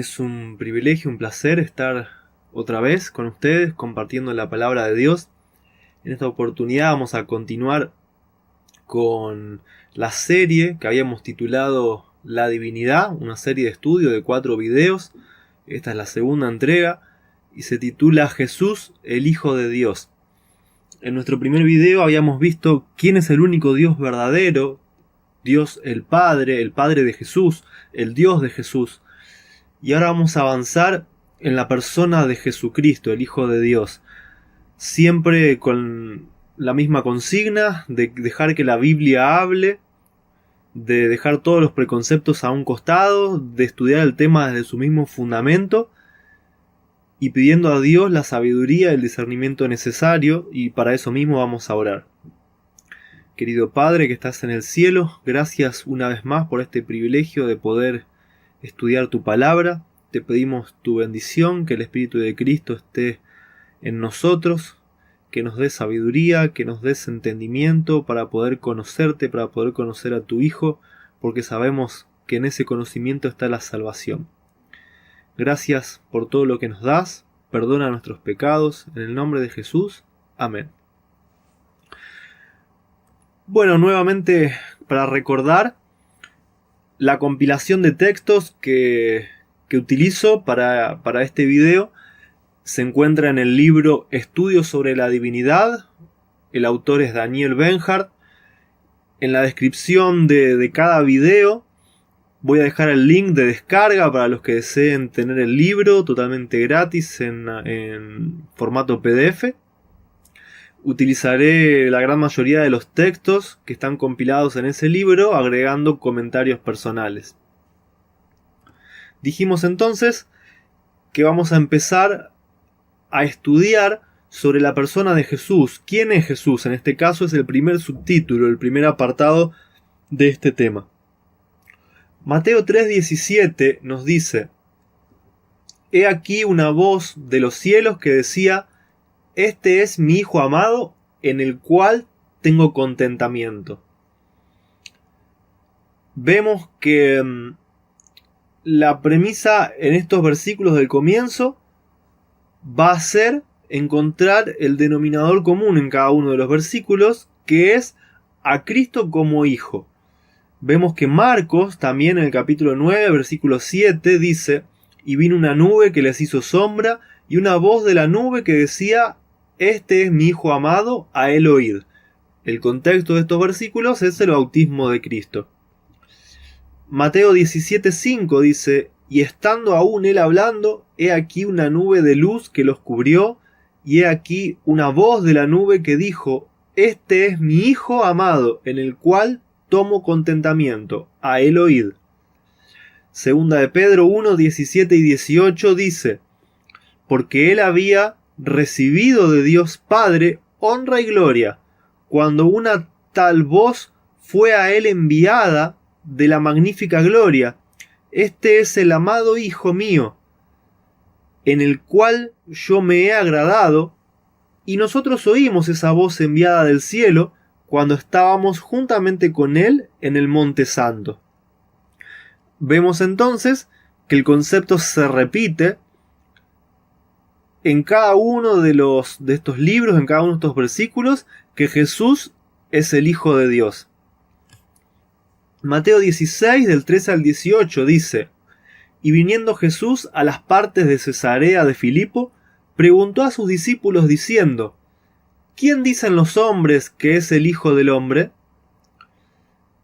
Es un privilegio, un placer estar otra vez con ustedes compartiendo la palabra de Dios. En esta oportunidad vamos a continuar con la serie que habíamos titulado La Divinidad, una serie de estudio de 4 videos. Esta es la segunda entrega y se titula Jesús, el Hijo de Dios. En nuestro primer video habíamos visto quién es el único Dios verdadero, Dios el Padre de Jesús, el Dios de Jesús. Y ahora vamos a avanzar en la persona de Jesucristo, el Hijo de Dios. Siempre con la misma consigna de dejar que la Biblia hable, de dejar todos los preconceptos a un costado, de estudiar el tema desde su mismo fundamento y pidiendo a Dios la sabiduría y el discernimiento necesario, y para eso mismo vamos a orar. Querido Padre que estás en el cielo, gracias una vez más por este privilegio de poder estudiar tu palabra. Te pedimos tu bendición, que el Espíritu de Cristo esté en nosotros, que nos des sabiduría, que nos des entendimiento para poder conocerte, para poder conocer a tu Hijo, porque sabemos que en ese conocimiento está la salvación. Gracias por todo lo que nos das, perdona nuestros pecados, en el nombre de Jesús. Amén. Bueno, nuevamente para recordar, la compilación de textos que utilizo para este video se encuentra en el libro Estudios sobre la Divinidad. El autor es Daniel Benhart. En la descripción de cada video voy a dejar el link de descarga para los que deseen tener el libro totalmente gratis en formato PDF. Utilizaré la gran mayoría de los textos que están compilados en ese libro, agregando comentarios personales. Dijimos entonces que vamos a empezar a estudiar sobre la persona de Jesús. ¿Quién es Jesús? En este caso es el primer subtítulo, el primer apartado de este tema. Mateo 3:17 nos dice: He aquí una voz de los cielos que decía: Este es mi Hijo amado, en el cual tengo contentamiento. Vemos que la premisa en estos versículos del comienzo va a ser encontrar el denominador común en cada uno de los versículos, que es a Cristo como Hijo. Vemos que Marcos, también en el capítulo 9, versículo 7, dice: Y vino una nube que les hizo sombra, y una voz de la nube que decía: Este es mi Hijo amado, a él oíd. El contexto de estos versículos es el bautismo de Cristo. Mateo 17:5 dice: Y estando aún él hablando, he aquí una nube de luz que los cubrió, y he aquí una voz de la nube que dijo: Este es mi Hijo amado, en el cual tomo contentamiento, a él oíd. Segunda de Pedro 1:17 y 18 dice: Porque él había recibido de Dios Padre honra y gloria, cuando una tal voz fue a él enviada de la magnífica gloria: Este es el amado Hijo mío, en el cual yo me he agradado. Y nosotros oímos esa voz enviada del cielo cuando estábamos juntamente con él en el Monte Santo. Vemos entonces que el concepto se repite en cada uno de estos libros, en cada uno de estos versículos, que Jesús es el Hijo de Dios. Mateo 16, del 13 al 18 dice: Y viniendo Jesús a las partes de Cesarea de Filipo, preguntó a sus discípulos diciendo: ¿Quién dicen los hombres que es el Hijo del Hombre?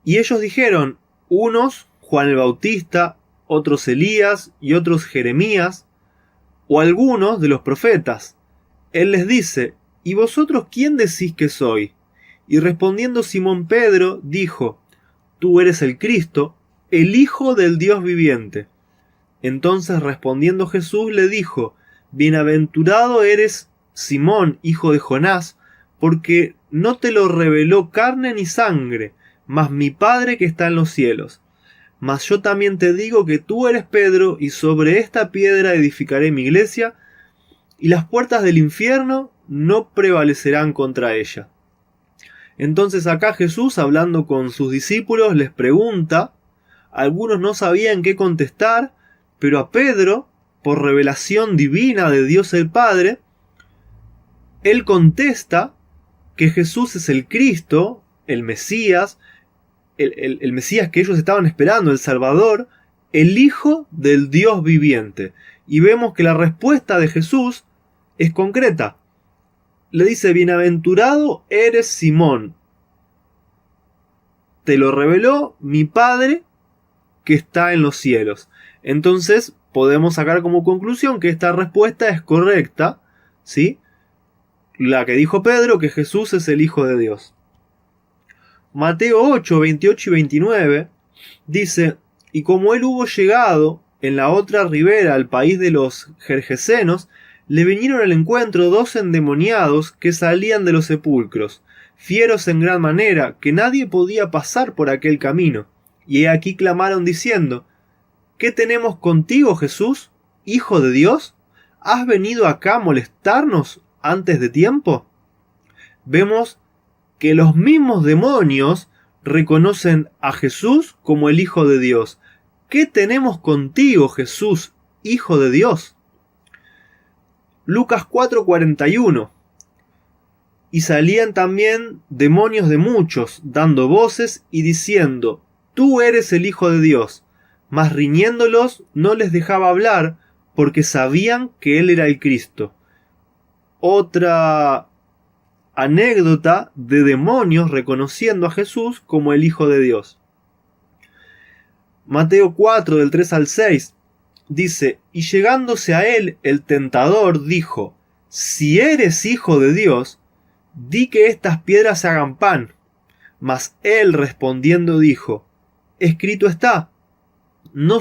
Y ellos dijeron: unos Juan el Bautista, otros Elías y otros Jeremías, o algunos de los profetas. Él les dice: ¿Y vosotros quién decís que soy? Y respondiendo Simón Pedro, dijo: Tú eres el Cristo, el Hijo del Dios viviente. Entonces respondiendo Jesús le dijo: Bienaventurado eres, Simón, hijo de Jonás, porque no te lo reveló carne ni sangre, mas mi Padre que está en los cielos. Mas yo también te digo que tú eres Pedro, y sobre esta piedra edificaré mi iglesia, y las puertas del infierno no prevalecerán contra ella. Entonces acá Jesús, hablando con sus discípulos, les pregunta. Algunos no sabían qué contestar, pero a Pedro, por revelación divina de Dios el Padre, él contesta que Jesús es el Cristo, el Mesías, el Mesías que ellos estaban esperando, el Salvador, el Hijo del Dios viviente. Y vemos que la respuesta de Jesús es concreta. Le dice: bienaventurado eres Simón, te lo reveló mi Padre que está en los cielos. Entonces podemos sacar como conclusión que esta respuesta es correcta, ¿sí? La que dijo Pedro, que Jesús es el Hijo de Dios. Mateo 8, 28 y 29 dice: y como él hubo llegado en la otra ribera al país de los Gergesenos, le vinieron al encuentro 2 endemoniados que salían de los sepulcros, fieros en gran manera, que nadie podía pasar por aquel camino. Y he aquí clamaron diciendo: ¿qué tenemos contigo, Jesús, Hijo de Dios? ¿Has venido acá a molestarnos antes de tiempo? Vemos que los mismos demonios reconocen a Jesús como el Hijo de Dios. ¿Qué tenemos contigo, Jesús, Hijo de Dios? Lucas 4:41. Y salían también demonios de muchos, dando voces y diciendo: tú eres el Hijo de Dios. Mas riñéndolos no les dejaba hablar, porque sabían que él era el Cristo. Otra anécdota de demonios reconociendo a Jesús como el Hijo de Dios. Mateo 4, del 3 al 6, dice: y llegándose a él, el tentador dijo: si eres Hijo de Dios, di que estas piedras se hagan pan. Mas él respondiendo dijo: escrito está, no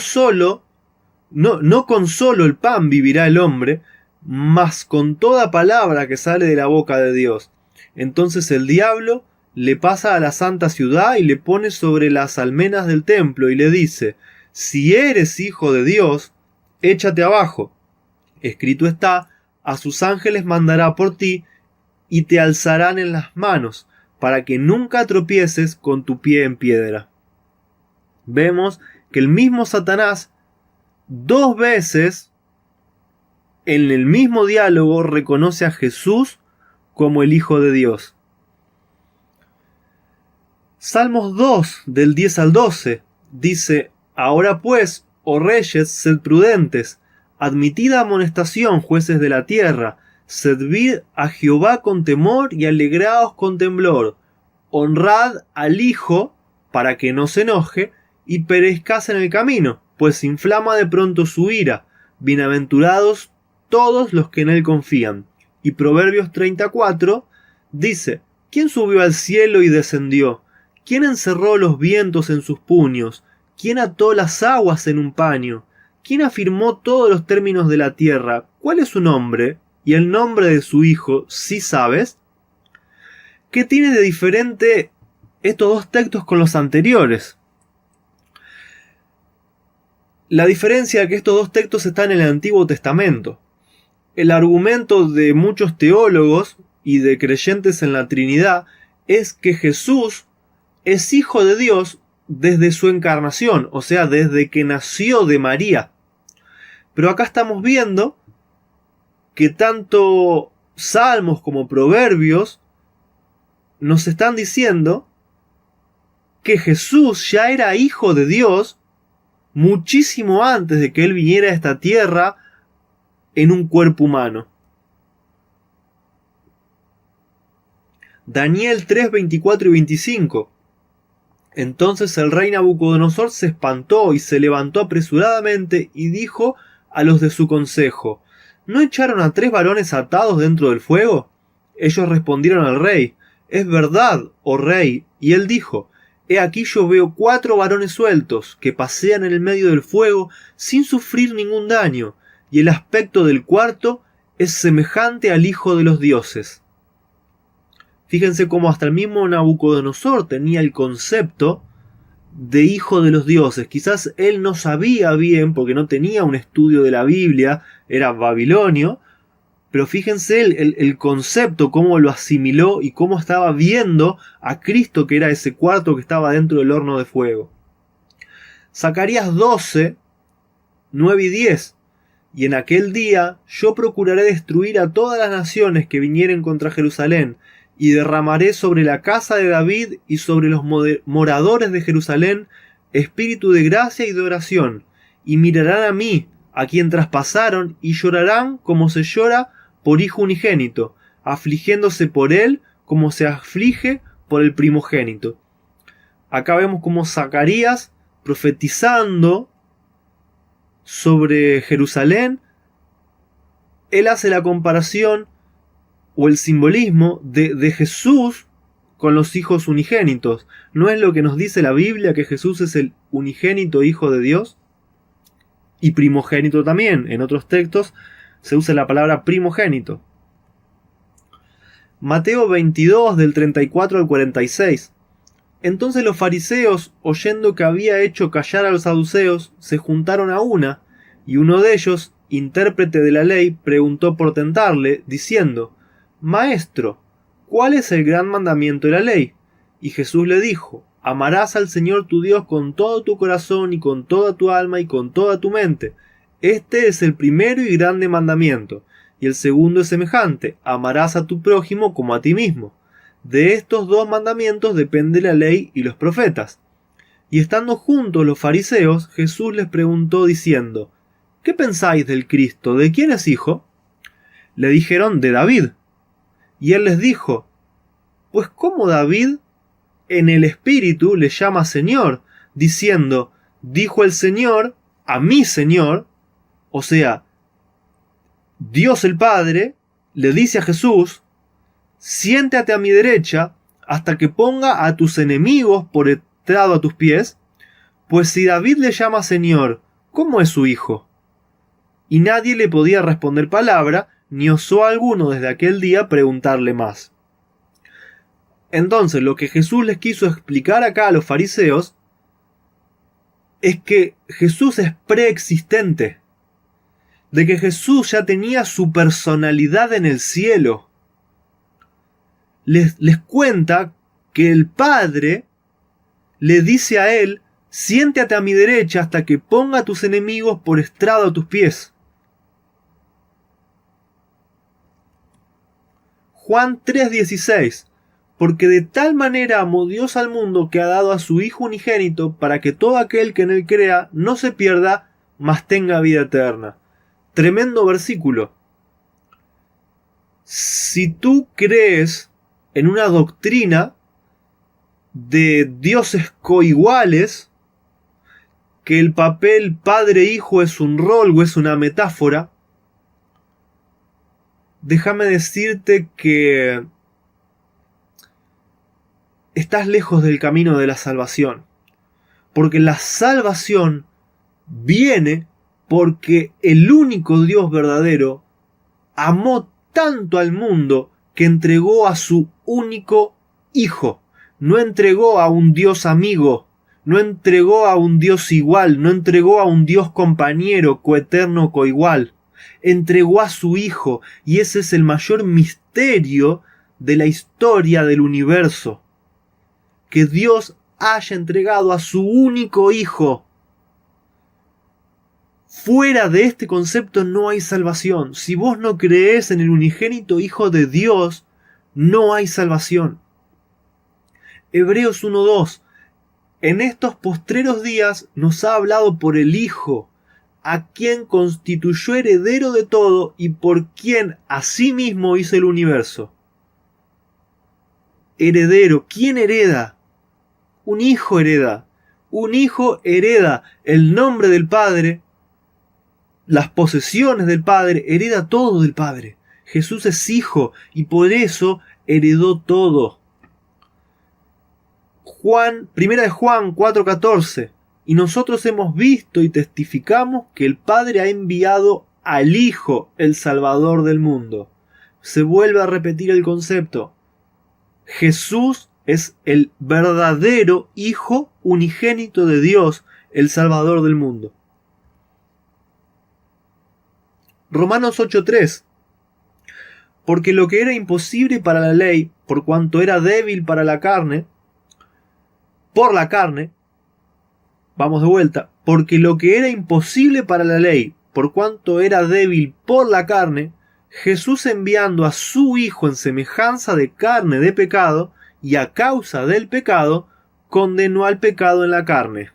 con solo el pan vivirá el hombre, mas con toda palabra que sale de la boca de Dios. Entonces el diablo le pasa a la santa ciudad y le pone sobre las almenas del templo y le dice: si eres Hijo de Dios, échate abajo. Escrito está: a sus ángeles mandará por ti y te alzarán en las manos, para que nunca tropieces con tu pie en piedra. Vemos que el mismo Satanás 2 veces en el mismo diálogo reconoce a Jesús como el Hijo de Dios. Salmos 2, del 10 al 12, dice: ahora pues, oh reyes, sed prudentes, admitid amonestación, jueces de la tierra, servid a Jehová con temor y alegraos con temblor, honrad al Hijo para que no se enoje y perezcas en el camino, pues inflama de pronto su ira. Bienaventurados todos los que en él confían. Y Proverbios 34 dice: ¿quién subió al cielo y descendió? ¿Quién encerró los vientos en sus puños? ¿Quién ató las aguas en un paño? ¿Quién afirmó todos los términos de la tierra? ¿Cuál es su nombre? ¿Y el nombre de su hijo, sí sabes? ¿Qué tiene de diferente estos 2 textos con los anteriores? La diferencia es que estos 2 textos están en el Antiguo Testamento. El argumento de muchos teólogos y de creyentes en la Trinidad es que Jesús es Hijo de Dios desde su encarnación, o sea, desde que nació de María. Pero acá estamos viendo que tanto Salmos como Proverbios nos están diciendo que Jesús ya era Hijo de Dios muchísimo antes de que él viniera a esta tierra en un cuerpo humano. Daniel 3, 24 y 25. Entonces el rey Nabucodonosor se espantó y se levantó apresuradamente y dijo a los de su consejo: ¿no echaron a 3 varones atados dentro del fuego? Ellos respondieron al rey: es verdad, oh rey. Y él dijo: he aquí yo veo 4 varones sueltos que pasean en el medio del fuego sin sufrir ningún daño, y el aspecto del cuarto es semejante al Hijo de los dioses. Fíjense cómo hasta el mismo Nabucodonosor tenía el concepto de Hijo de los dioses. Quizás él no sabía bien porque no tenía un estudio de la Biblia, era babilonio, pero fíjense el concepto, cómo lo asimiló y cómo estaba viendo a Cristo, que era ese cuarto que estaba dentro del horno de fuego. Zacarías 12 9 y 10. Y en aquel día yo procuraré destruir a todas las naciones que vinieren contra Jerusalén, y derramaré sobre la casa de David y sobre los moradores de Jerusalén espíritu de gracia y de oración, y mirarán a mí, a quien traspasaron, y llorarán como se llora por hijo unigénito, afligiéndose por él como se aflige por el primogénito. Acá vemos como Zacarías, profetizando sobre Jerusalén, él hace la comparación o el simbolismo de Jesús con los hijos unigénitos. ¿No es lo que nos dice la Biblia, que Jesús es el unigénito Hijo de Dios? Y primogénito también. En otros textos se usa la palabra primogénito. Mateo 22, del 34 al 46. Entonces los fariseos, oyendo que había hecho callar a los saduceos, se juntaron a una, y uno de ellos, intérprete de la ley, preguntó por tentarle, diciendo: Maestro, ¿cuál es el gran mandamiento de la ley? Y Jesús le dijo: Amarás al Señor tu Dios con todo tu corazón y con toda tu alma y con toda tu mente. Este es el primero y grande mandamiento. Y el segundo es semejante: amarás a tu prójimo como a ti mismo. De estos dos mandamientos depende la ley y los profetas. Y estando juntos los fariseos, Jesús les preguntó diciendo: ¿Qué pensáis del Cristo? ¿De quién es hijo? Le dijeron: de David. Y él les dijo: Pues ¿cómo David en el Espíritu le llama Señor, diciendo: dijo el Señor a mi Señor? O sea, Dios el Padre le dice a Jesús: siéntate a mi derecha hasta que ponga a tus enemigos por estrado a tus pies. Pues si David le llama Señor, ¿cómo es su hijo? Y nadie le podía responder palabra, ni osó alguno desde aquel día preguntarle más. Entonces, lo que Jesús les quiso explicar acá a los fariseos es que Jesús es preexistente, de que Jesús ya tenía su personalidad en el cielo. Les cuenta que el Padre le dice a él: siéntate a mi derecha hasta que ponga a tus enemigos por estrado a tus pies. Juan 3:16. Porque de tal manera amó Dios al mundo que ha dado a su Hijo unigénito, para que todo aquel que en él crea no se pierda, mas tenga vida eterna. Tremendo versículo. Si tú crees en una doctrina de dioses coiguales, que el papel padre-hijo es un rol o es una metáfora, déjame decirte que estás lejos del camino de la salvación. Porque la salvación viene porque el único Dios verdadero amó tanto al mundo que entregó a su único Hijo. No entregó a un Dios amigo, no entregó a un Dios igual, no entregó a un Dios compañero, coeterno, coigual. Entregó a su Hijo, y ese es el mayor misterio de la historia del universo. Que Dios haya entregado a su único Hijo. Fuera de este concepto no hay salvación. Si vos no creés en el unigénito Hijo de Dios, no hay salvación. Hebreos 1:2. En estos postreros días nos ha hablado por el Hijo, a quien constituyó heredero de todo y por quien asimismo hizo el universo. Heredero, ¿quién hereda? Un hijo hereda. Un hijo hereda el nombre del Padre, las posesiones del Padre, hereda todo del Padre. Jesús es hijo y por eso heredó todo. Primera de Juan 4:14. Y nosotros hemos visto y testificamos que el Padre ha enviado al Hijo, el Salvador del mundo. Se vuelve a repetir el concepto. Jesús es el verdadero Hijo unigénito de Dios, el Salvador del mundo. Romanos 8:3. Porque lo que era imposible para la ley, por cuanto era débil para la carne, por la carne, vamos de vuelta, porque lo que era imposible para la ley, por cuanto era débil por la carne, Jesús enviando a su Hijo en semejanza de carne de pecado, y a causa del pecado, condenó al pecado en la carne.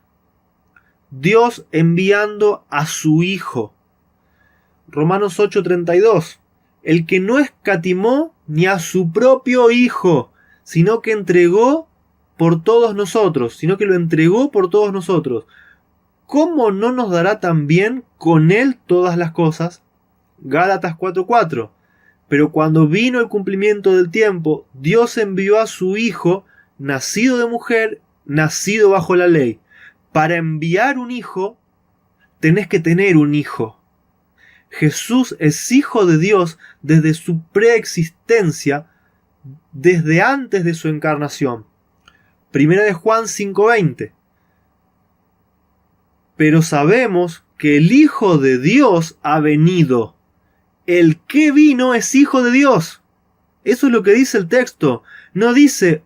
Dios enviando a su Hijo. Romanos 8:32. El que no escatimó ni a su propio Hijo, sino que entregó por todos nosotros, sino que lo entregó por todos nosotros. ¿Cómo no nos dará también con él todas las cosas? Gálatas 4:4. Pero cuando vino el cumplimiento del tiempo, Dios envió a su Hijo, nacido de mujer, nacido bajo la ley. Para enviar un hijo, tenés que tener un hijo. Jesús es Hijo de Dios desde su preexistencia, desde antes de su encarnación. Primera de Juan 5:20. Pero sabemos que el Hijo de Dios ha venido. El que vino es Hijo de Dios. Eso es lo que dice el texto. No dice,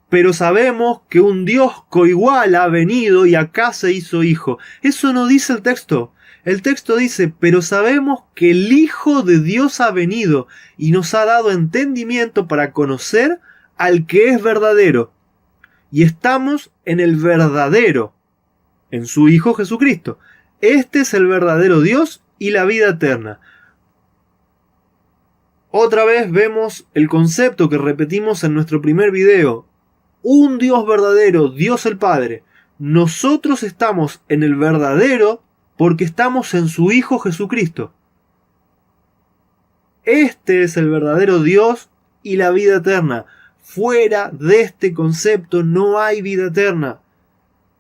pero sabemos que un Dios coigual ha venido y acá se hizo hijo. Eso no dice el texto. El texto dice, pero sabemos que el Hijo de Dios ha venido y nos ha dado entendimiento para conocer al que es verdadero. Y estamos en el verdadero, en su Hijo Jesucristo. Este es el verdadero Dios y la vida eterna. Otra vez vemos el concepto que repetimos en nuestro primer video. Un Dios verdadero, Dios el Padre. Nosotros estamos en el verdadero porque estamos en su Hijo Jesucristo. Este es el verdadero Dios y la vida eterna. Fuera de este concepto no hay vida eterna.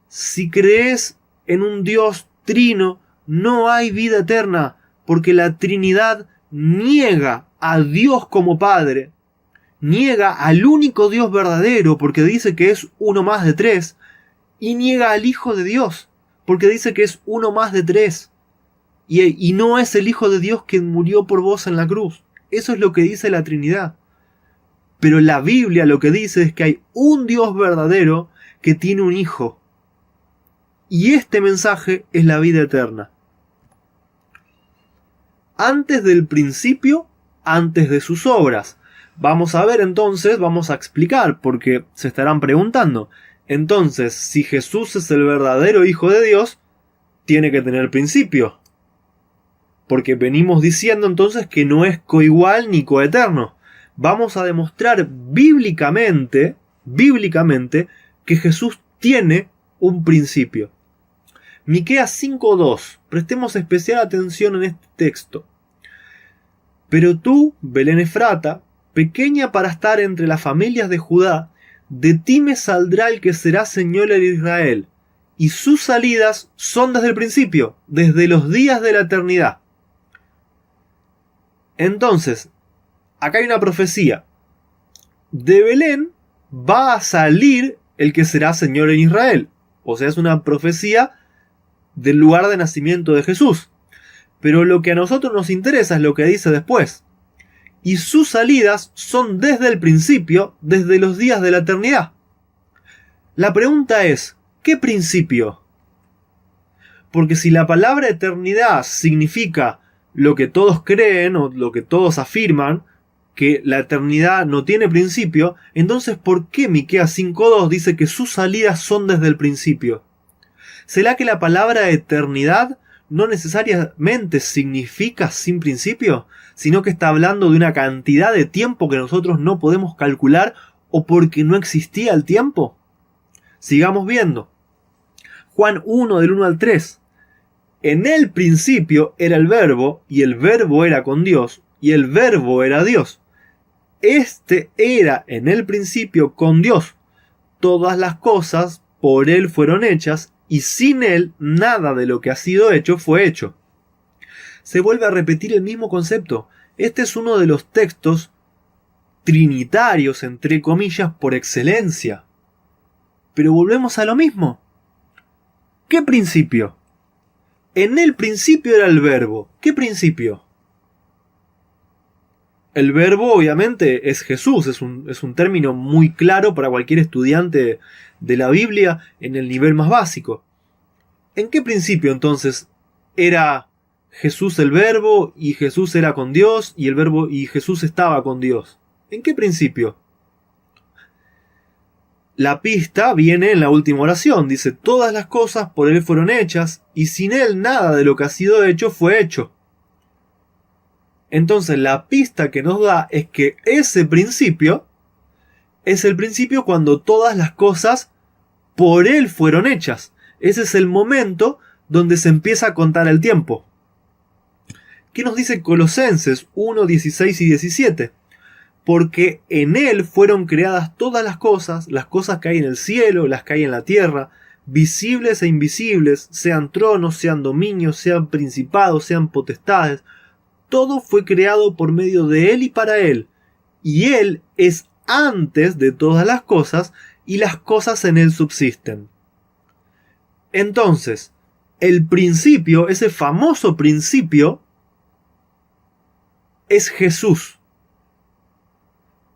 Si crees en un Dios trino, no hay vida eterna, porque la Trinidad niega a Dios como Padre, niega al único Dios verdadero, porque dice que es uno más de tres, y niega al Hijo de Dios, porque dice que es uno más de tres, y no es el Hijo de Dios quien murió por vos en la cruz. Eso es lo que dice la Trinidad. Pero la Biblia lo que dice es que hay un Dios verdadero que tiene un Hijo. Y este mensaje es la vida eterna. Antes del principio, antes de sus obras. Vamos a ver entonces, vamos a explicar, porque se estarán preguntando. Entonces, si Jesús es el verdadero Hijo de Dios, tiene que tener principio. Porque venimos diciendo entonces que no es coigual ni coeterno. Vamos a demostrar bíblicamente, que Jesús tiene un principio. Miqueas 5:2. Prestemos especial atención en este texto. Pero tú, Belén Efrata, pequeña para estar entre las familias de Judá, de ti me saldrá el que será Señor en Israel, y sus salidas son desde el principio, desde los días de la eternidad. Entonces, acá hay una profecía. De Belén va a salir el que será Señor en Israel. O sea, es una profecía del lugar de nacimiento de Jesús. Pero lo que a nosotros nos interesa es lo que dice después. Y sus salidas son desde el principio, desde los días de la eternidad. La pregunta es, ¿qué principio? Porque si la palabra eternidad significa lo que todos creen o lo que todos afirman, que la eternidad no tiene principio, entonces ¿por qué Miqueas 5:2 dice que sus salidas son desde el principio? ¿Será que la palabra eternidad no necesariamente significa sin principio, sino que está hablando de una cantidad de tiempo que nosotros no podemos calcular o porque no existía el tiempo? Sigamos viendo. Juan 1 del 1 al 3. En el principio era el verbo, y el verbo era con Dios, y el verbo era Dios. Este era en el principio con Dios. Todas las cosas por él fueron hechas, y sin él nada de lo que ha sido hecho fue hecho. Se vuelve a repetir el mismo concepto. Este es uno de los textos trinitarios, entre comillas, por excelencia. Pero volvemos a lo mismo. ¿Qué principio? En el principio era el verbo. ¿Qué principio? El verbo obviamente es Jesús, es un término muy claro para cualquier estudiante de la Biblia en el nivel más básico. ¿En qué principio entonces era Jesús el Verbo y Jesús era con Dios y el Verbo y Jesús estaba con Dios? ¿En qué principio? La pista viene en la última oración. Dice, todas las cosas por Él fueron hechas y sin Él nada de lo que ha sido hecho fue hecho. Entonces la pista que nos da es que ese principio es el principio cuando todas las cosas por Él fueron hechas. Ese es el momento donde se empieza a contar el tiempo. ¿Qué nos dice Colosenses 1, 16 y 17? Porque en Él fueron creadas todas las cosas que hay en el cielo, las que hay en la tierra, visibles e invisibles, sean tronos, sean dominios, sean principados, sean potestades. Todo fue creado por medio de Él y para Él. Y Él es antes de todas las cosas, y las cosas en Él subsisten. Entonces, el principio, ese famoso principio, es Jesús.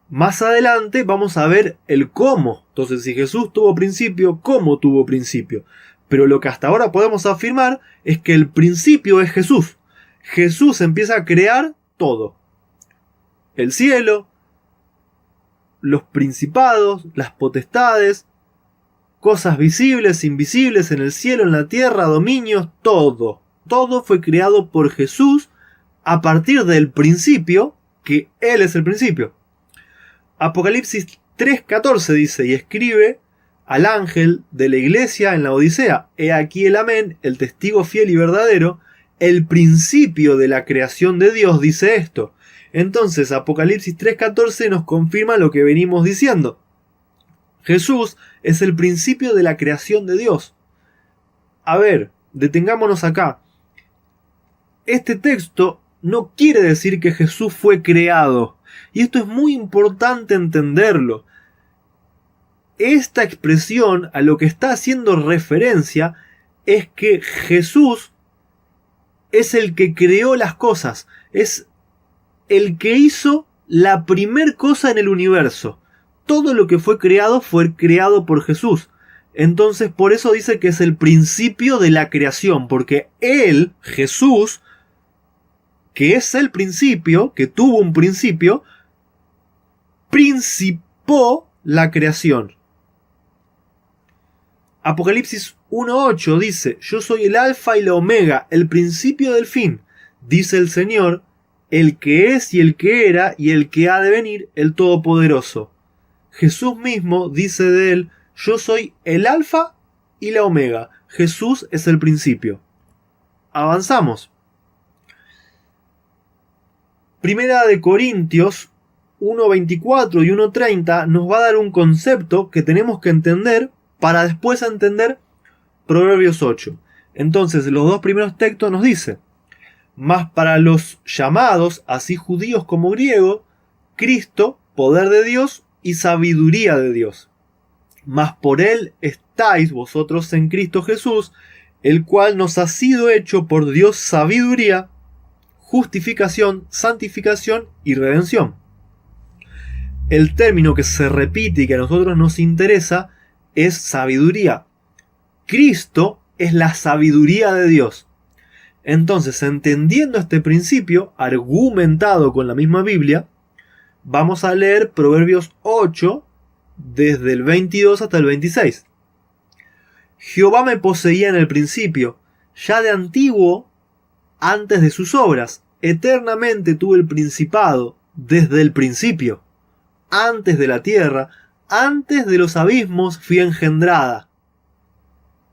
Más adelante vamos a ver el cómo. Entonces, si Jesús tuvo principio, ¿cómo tuvo principio? Pero lo que hasta ahora podemos afirmar es que el principio es Jesús. Jesús empieza a crear todo. El cielo, los principados, las potestades, cosas visibles, invisibles en el cielo, en la tierra, dominios, todo. Todo fue creado por Jesús a partir del principio, que Él es el principio. Apocalipsis 3:14 dice, y escribe al ángel de la iglesia en la Odisea, he aquí el amén, el testigo fiel y verdadero, el principio de la creación de Dios dice esto. Entonces Apocalipsis 3:14 nos confirma lo que venimos diciendo. Jesús es el principio de la creación de Dios. A ver, detengámonos acá. Este texto no quiere decir que Jesús fue creado. Y esto es muy importante entenderlo. Esta expresión a lo que está haciendo referencia es que Jesús es el que creó las cosas. Es el que hizo la primer cosa en el universo. Todo lo que fue creado por Jesús. Entonces por eso dice que es el principio de la creación. Porque Él, Jesús, que es el principio, que tuvo un principio, principó la creación. Apocalipsis 1:8 dice, yo soy el alfa y la omega, el principio del fin, dice el Señor, el que es y el que era y el que ha de venir, el Todopoderoso. Jesús mismo dice de Él, yo soy el alfa y la omega. Jesús es el principio. Avanzamos. Primera de Corintios 1:24 y 1:30 nos va a dar un concepto que tenemos que entender para después entender Proverbios 8. Entonces los dos primeros textos nos dicen, mas para los llamados, así judíos como griegos, Cristo, poder de Dios y sabiduría de Dios. Mas por Él estáis vosotros en Cristo Jesús, el cual nos ha sido hecho por Dios sabiduría, justificación, santificación y redención. El término que se repite y que a nosotros nos interesa es sabiduría. Cristo es la sabiduría de Dios. Entonces, entendiendo este principio, argumentado con la misma Biblia, vamos a leer Proverbios 8, desde el 22 hasta el 26. Jehová me poseía en el principio, ya de antiguo, antes de sus obras. Eternamente tuve el principado, desde el principio. Antes de la tierra, antes de los abismos fui engendrada.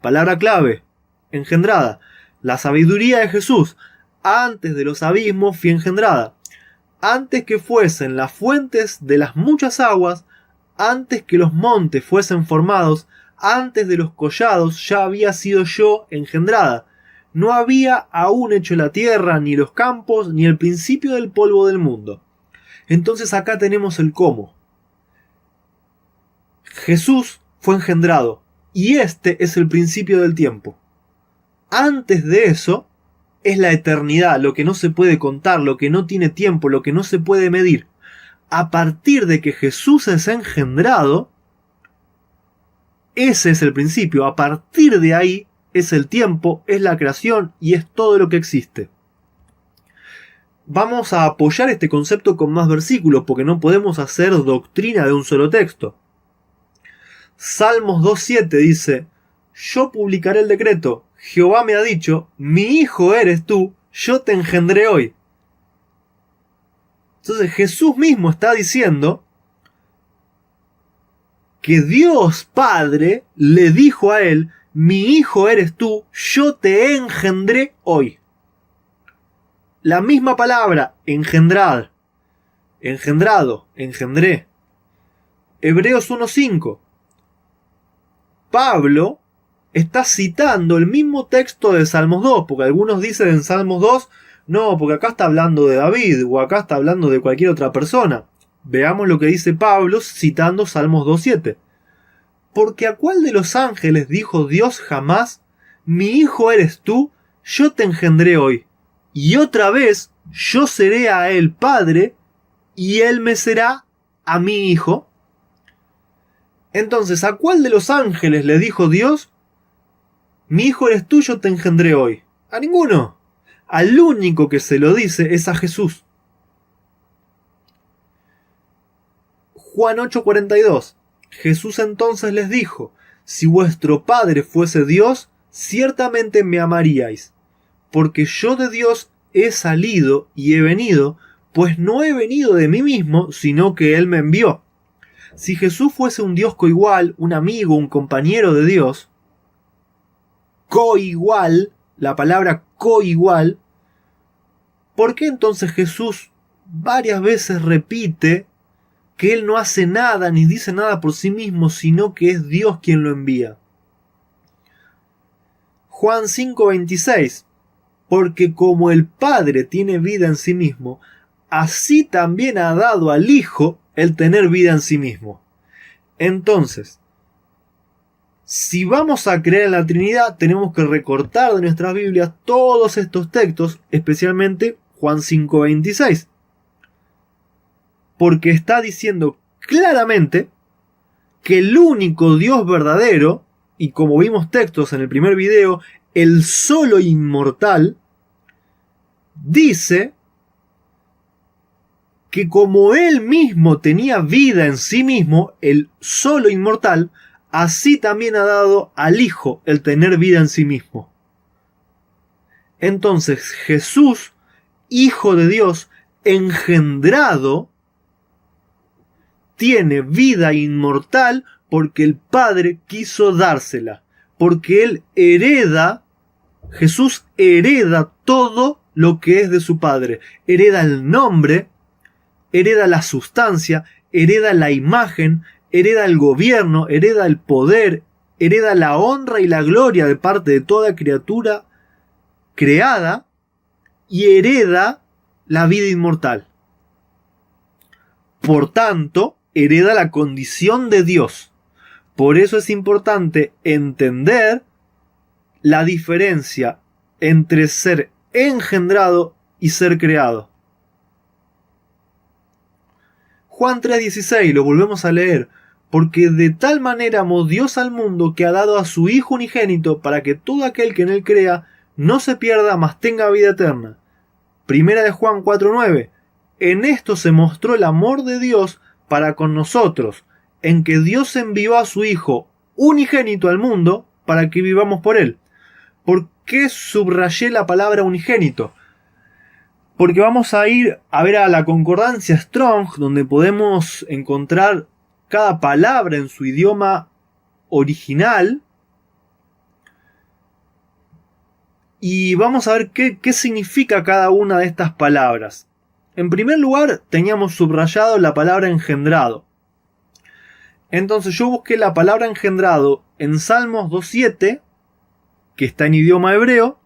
Palabra clave, engendrada. La sabiduría de Jesús. Antes de los abismos fui engendrada. Antes que fuesen las fuentes de las muchas aguas, antes que los montes fuesen formados, antes de los collados ya había sido yo engendrada. No había aún hecho la tierra, ni los campos, ni el principio del polvo del mundo. Entonces acá tenemos el cómo. Jesús fue engendrado, y este es el principio del tiempo. Antes de eso es la eternidad, lo que no se puede contar, lo que no tiene tiempo, lo que no se puede medir. A partir de que Jesús es engendrado, ese es el principio. A partir de ahí es el tiempo, es la creación y es todo lo que existe. Vamos a apoyar este concepto con más versículos porque no podemos hacer doctrina de un solo texto. Salmos 2.7 dice: yo publicaré el decreto, Jehová me ha dicho, mi hijo eres tú, yo te engendré hoy. Entonces Jesús mismo está diciendo que Dios Padre le dijo a él: mi hijo eres tú, yo te engendré hoy. La misma palabra, engendrar, engendrado, engendré. Hebreos 1.5. Pablo está citando el mismo texto de Salmos 2, porque algunos dicen en Salmos 2, no, porque acá está hablando de David, o acá está hablando de cualquier otra persona. Veamos lo que dice Pablo citando Salmos 2.7. Porque ¿a cuál de los ángeles dijo Dios jamás: mi hijo eres tú, yo te engendré hoy? Y otra vez, yo seré a él padre, y él me será a mi hijo. Entonces, ¿a cuál de los ángeles le dijo Dios: mi hijo eres tú, yo te engendré hoy? A ninguno. Al único que se lo dice es a Jesús. Juan 8:42. Jesús entonces les dijo: si vuestro Padre fuese Dios, ciertamente me amaríais, porque yo de Dios he salido y he venido, pues no he venido de mí mismo, sino que Él me envió. Si Jesús fuese un Dios coigual, un amigo, un compañero de Dios, coigual, la palabra coigual, ¿por qué entonces Jesús varias veces repite que Él no hace nada ni dice nada por sí mismo, sino que es Dios quien lo envía? Juan 5:26. Porque como el Padre tiene vida en sí mismo, así también ha dado al Hijo el tener vida en sí mismo. Entonces, si vamos a creer en la Trinidad, tenemos que recortar de nuestras Biblias todos estos textos, especialmente Juan 5:26. Porque está diciendo claramente que el único Dios verdadero, y como vimos textos en el primer video, el solo inmortal, dice que como él mismo tenía vida en sí mismo, el solo inmortal, así también ha dado al Hijo el tener vida en sí mismo. Entonces Jesús, Hijo de Dios, engendrado, tiene vida inmortal porque el Padre quiso dársela, porque Él hereda, Jesús hereda todo lo que es de su Padre, hereda el nombre, hereda la sustancia, hereda la imagen, hereda el gobierno, hereda el poder, hereda la honra y la gloria de parte de toda criatura creada y hereda la vida inmortal. Por tanto, hereda la condición de Dios. Por eso es importante entender la diferencia entre ser engendrado y ser creado. Juan 3:16, lo volvemos a leer. Porque de tal manera amó Dios al mundo que ha dado a su Hijo unigénito para que todo aquel que en él crea no se pierda, mas tenga vida eterna. Primera de Juan 4:9. En esto se mostró el amor de Dios para con nosotros, en que Dios envió a su Hijo unigénito al mundo para que vivamos por él. ¿Por qué subrayé la palabra unigénito? Porque vamos a ir a ver a la concordancia Strong, donde podemos encontrar cada palabra en su idioma original. Y vamos a ver qué significa cada una de estas palabras. En primer lugar, teníamos subrayado la palabra engendrado. Entonces yo busqué la palabra engendrado en Salmos 2.7, que está en idioma hebreo,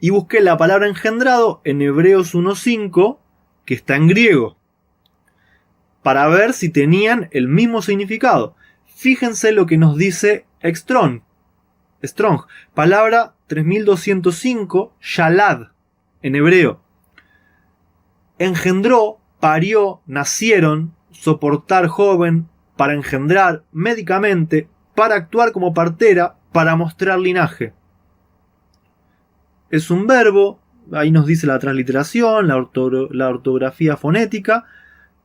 y busqué la palabra engendrado en Hebreos 1.5, que está en griego, para ver si tenían el mismo significado. Fíjense lo que nos dice Strong, palabra 3205, Shalad, en hebreo. Engendró, parió, nacieron, soportar joven, para engendrar, médicamente, para actuar como partera, para mostrar linaje. es un verbo, ahí nos dice la transliteración, la ortografía fonética,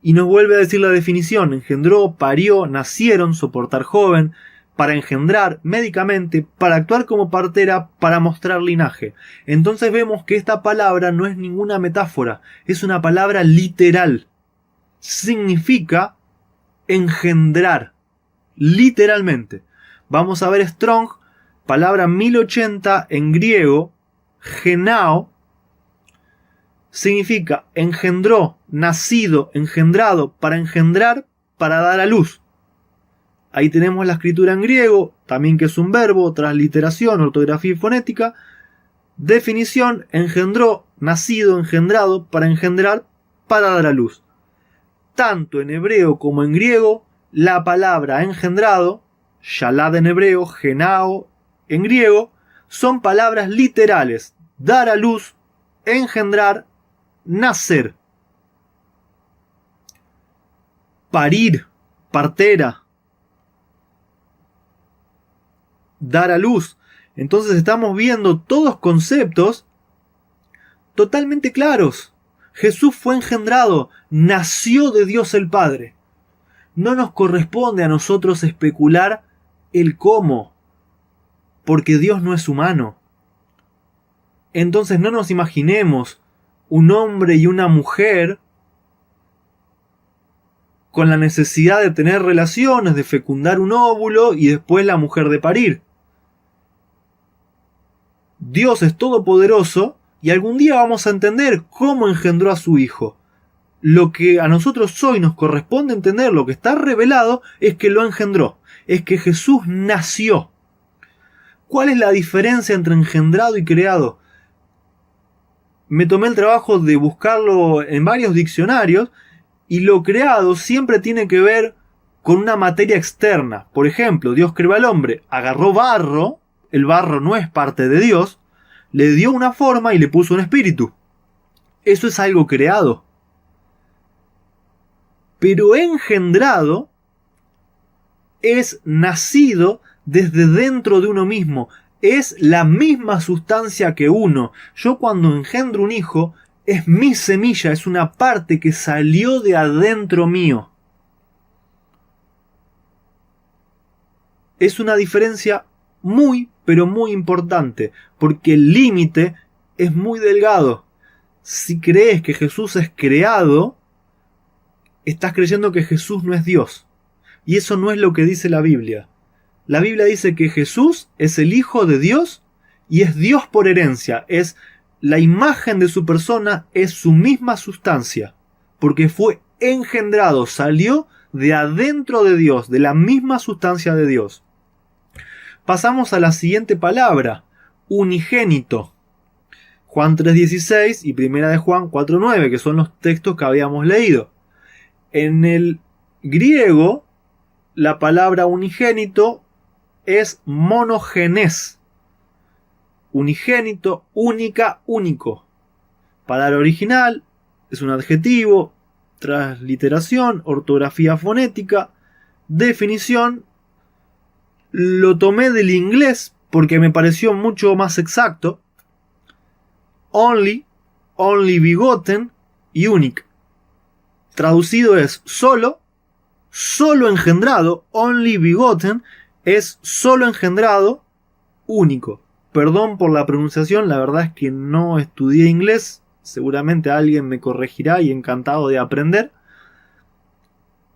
y nos vuelve a decir la definición: engendró, parió, nacieron, soportar joven, para engendrar, médicamente, para actuar como partera, para mostrar linaje. Entonces vemos que esta palabra no es ninguna metáfora, es una palabra literal. Significa engendrar, literalmente. Vamos a ver Strong, palabra 1080 en griego, genao, significa engendró, nacido, engendrado, para engendrar, para dar a luz. Ahí tenemos la escritura en griego, también que es un verbo, transliteración, ortografía y fonética. Definición: engendró, nacido, engendrado, para engendrar, para dar a luz. Tanto en hebreo como en griego, la palabra engendrado, shalad en hebreo, genao en griego, son palabras literales: dar a luz, engendrar, nacer. Parir, partera, dar a luz. Entonces estamos viendo todos conceptos totalmente claros. Jesús fue engendrado, nació de Dios el Padre. No nos corresponde a nosotros especular el cómo, porque Dios no es humano. Entonces no nos imaginemos un hombre y una mujer con la necesidad de tener relaciones, de fecundar un óvulo y después la mujer de parir. Dios es todopoderoso y algún día vamos a entender cómo engendró a su Hijo. Lo que a nosotros hoy nos corresponde entender, lo que está revelado, es que lo engendró, es que Jesús nació. ¿Cuál es la diferencia entre engendrado y creado? Me tomé el trabajo de buscarlo en varios diccionarios, y lo creado siempre tiene que ver con una materia externa. Por ejemplo, Dios creó al hombre, agarró barro, el barro no es parte de Dios, le dio una forma y le puso un espíritu. Eso es algo creado. Pero engendrado es nacido desde dentro de uno mismo. Es la misma sustancia que uno. Yo cuando engendro un hijo, es mi semilla, es una parte que salió de adentro mío. Es una diferencia muy, pero muy importante, porque el límite es muy delgado. Si crees que Jesús es creado, estás creyendo que Jesús no es Dios. Y eso no es lo que dice la Biblia. La Biblia dice que Jesús es el Hijo de Dios y es Dios por herencia. Es la imagen de su persona, es su misma sustancia. Porque fue engendrado, salió de adentro de Dios, de la misma sustancia de Dios. Pasamos a la siguiente palabra, unigénito. Juan 3:16 y 1 de Juan 4:9, que son los textos que habíamos leído. En el griego, la palabra unigénito es monogenes. Unigénito, única, único. Palabra original, es un adjetivo, transliteración, ortografía fonética, definición. Lo tomé del inglés porque me pareció mucho más exacto. Only, only begotten y unique. Traducido es solo, solo engendrado. Only begotten es solo engendrado, único. Perdón por la pronunciación, la verdad es que no estudié inglés. Seguramente alguien me corregirá y encantado de aprender.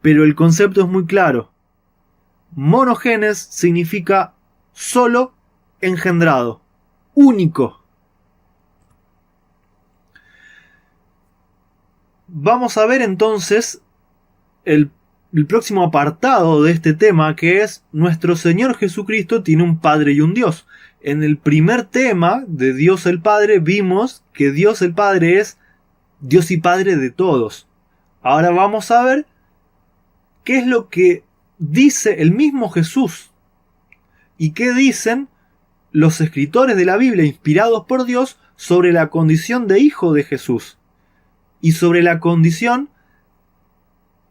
Pero el concepto es muy claro. Monogenes significa solo engendrado, único. Vamos a ver entonces el próximo apartado de este tema, que es: nuestro Señor Jesucristo tiene un Padre y un Dios. En el primer tema de Dios el Padre vimos que Dios el Padre es Dios y Padre de todos. Ahora vamos a ver qué es lo que dice el mismo Jesús y qué dicen los escritores de la Biblia inspirados por Dios sobre la condición de hijo de Jesús y sobre la condición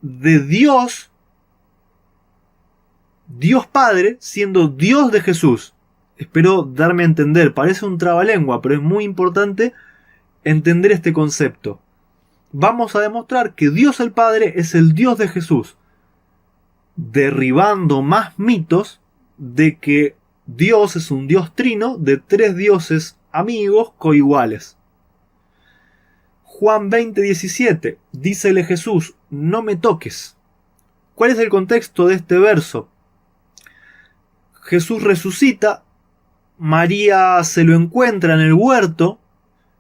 de Dios, Dios Padre, siendo Dios de Jesús. Espero darme a entender. Parece un trabalengua, pero es muy importante entender este concepto. Vamos a demostrar que Dios el Padre es el Dios de Jesús, derribando más mitos de que Dios es un Dios trino de tres dioses amigos coiguales. Juan 20:17, dícele Jesús, no me toques. ¿Cuál es el contexto de este verso? Jesús resucita, María se lo encuentra en el huerto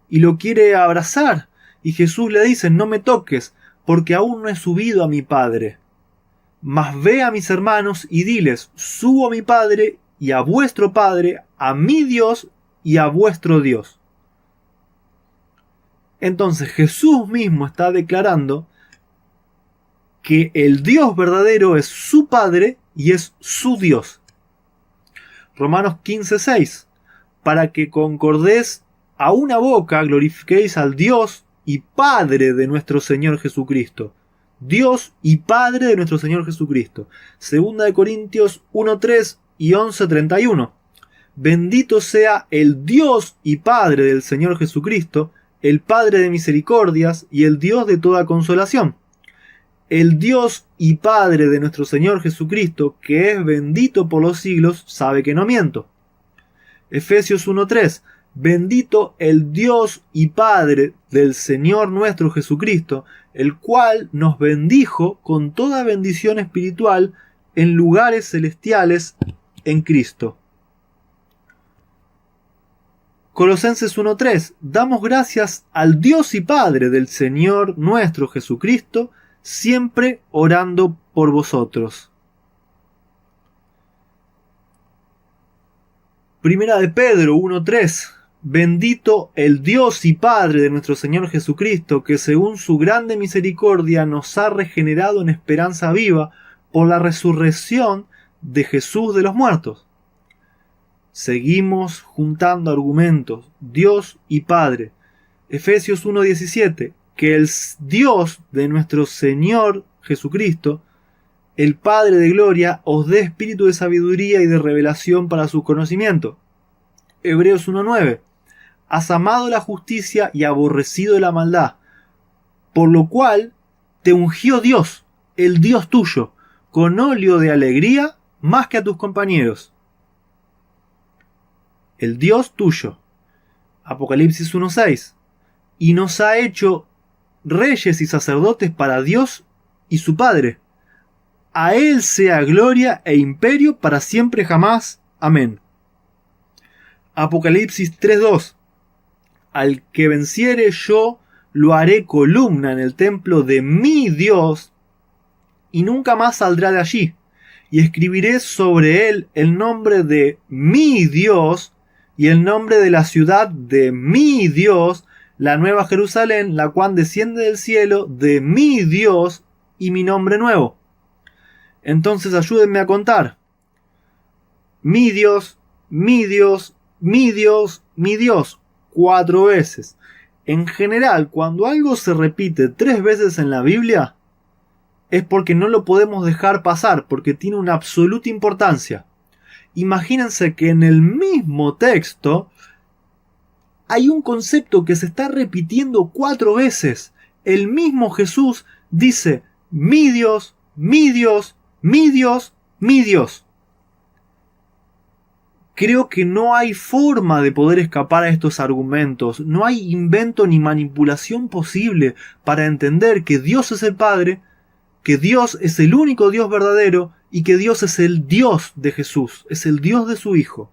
y lo quiere abrazar, y Jesús le dice, no me toques, porque aún no he subido a mi Padre. Mas ve a mis hermanos y diles, subo a mi Padre y a vuestro Padre, a mi Dios y a vuestro Dios. Entonces Jesús mismo está declarando que el Dios verdadero es su Padre y es su Dios. Romanos 15:6, para que concordéis a una boca glorifiquéis al Dios y Padre de nuestro Señor Jesucristo. Dios y Padre de nuestro Señor Jesucristo. Segunda de Corintios 1:3 y 11:31. Bendito sea el Dios y Padre del Señor Jesucristo, el Padre de misericordias y el Dios de toda consolación. El Dios y Padre de nuestro Señor Jesucristo, que es bendito por los siglos, sabe que no miento. Efesios 1:3. Bendito el Dios y Padre del Señor nuestro Jesucristo, el cual nos bendijo con toda bendición espiritual en lugares celestiales en Cristo. Colosenses 1:3. Damos gracias al Dios y Padre del Señor nuestro Jesucristo, siempre orando por vosotros. Primera de Pedro 1:3. Bendito el Dios y Padre de nuestro Señor Jesucristo, que según su grande misericordia nos ha regenerado en esperanza viva por la resurrección de Jesús de los muertos. Seguimos juntando argumentos. Dios y Padre. Efesios 1:17. Que el Dios de nuestro Señor Jesucristo, el Padre de gloria, os dé espíritu de sabiduría y de revelación para su conocimiento. Hebreos 1:9. Has amado la justicia y aborrecido la maldad, por lo cual te ungió Dios, el Dios tuyo, con óleo de alegría más que a tus compañeros. El Dios tuyo. Apocalipsis 1:6. Y nos ha hecho reyes y sacerdotes para Dios y su Padre. A Él sea gloria e imperio para siempre jamás. Amén. Apocalipsis 3:2. Al que venciere yo lo haré columna en el templo de mi Dios y nunca más saldrá de allí. Y escribiré sobre él el nombre de mi Dios y el nombre de la ciudad de mi Dios, la nueva Jerusalén, la cual desciende del cielo de mi Dios y mi nombre nuevo. Entonces ayúdenme a contar. Mi Dios, mi Dios, mi Dios, mi Dios. 4 veces. En general, cuando algo se repite 3 veces en la Biblia, es porque no lo podemos dejar pasar, porque tiene una absoluta importancia. Imagínense que en el mismo texto hay un concepto que se está repitiendo 4 veces. El mismo Jesús dice, mi Dios, mi Dios, mi Dios, mi Dios. Creo que no hay forma de poder escapar a estos argumentos. No hay invento ni manipulación posible para entender que Dios es el Padre, que Dios es el único Dios verdadero y que Dios es el Dios de Jesús, es el Dios de su Hijo.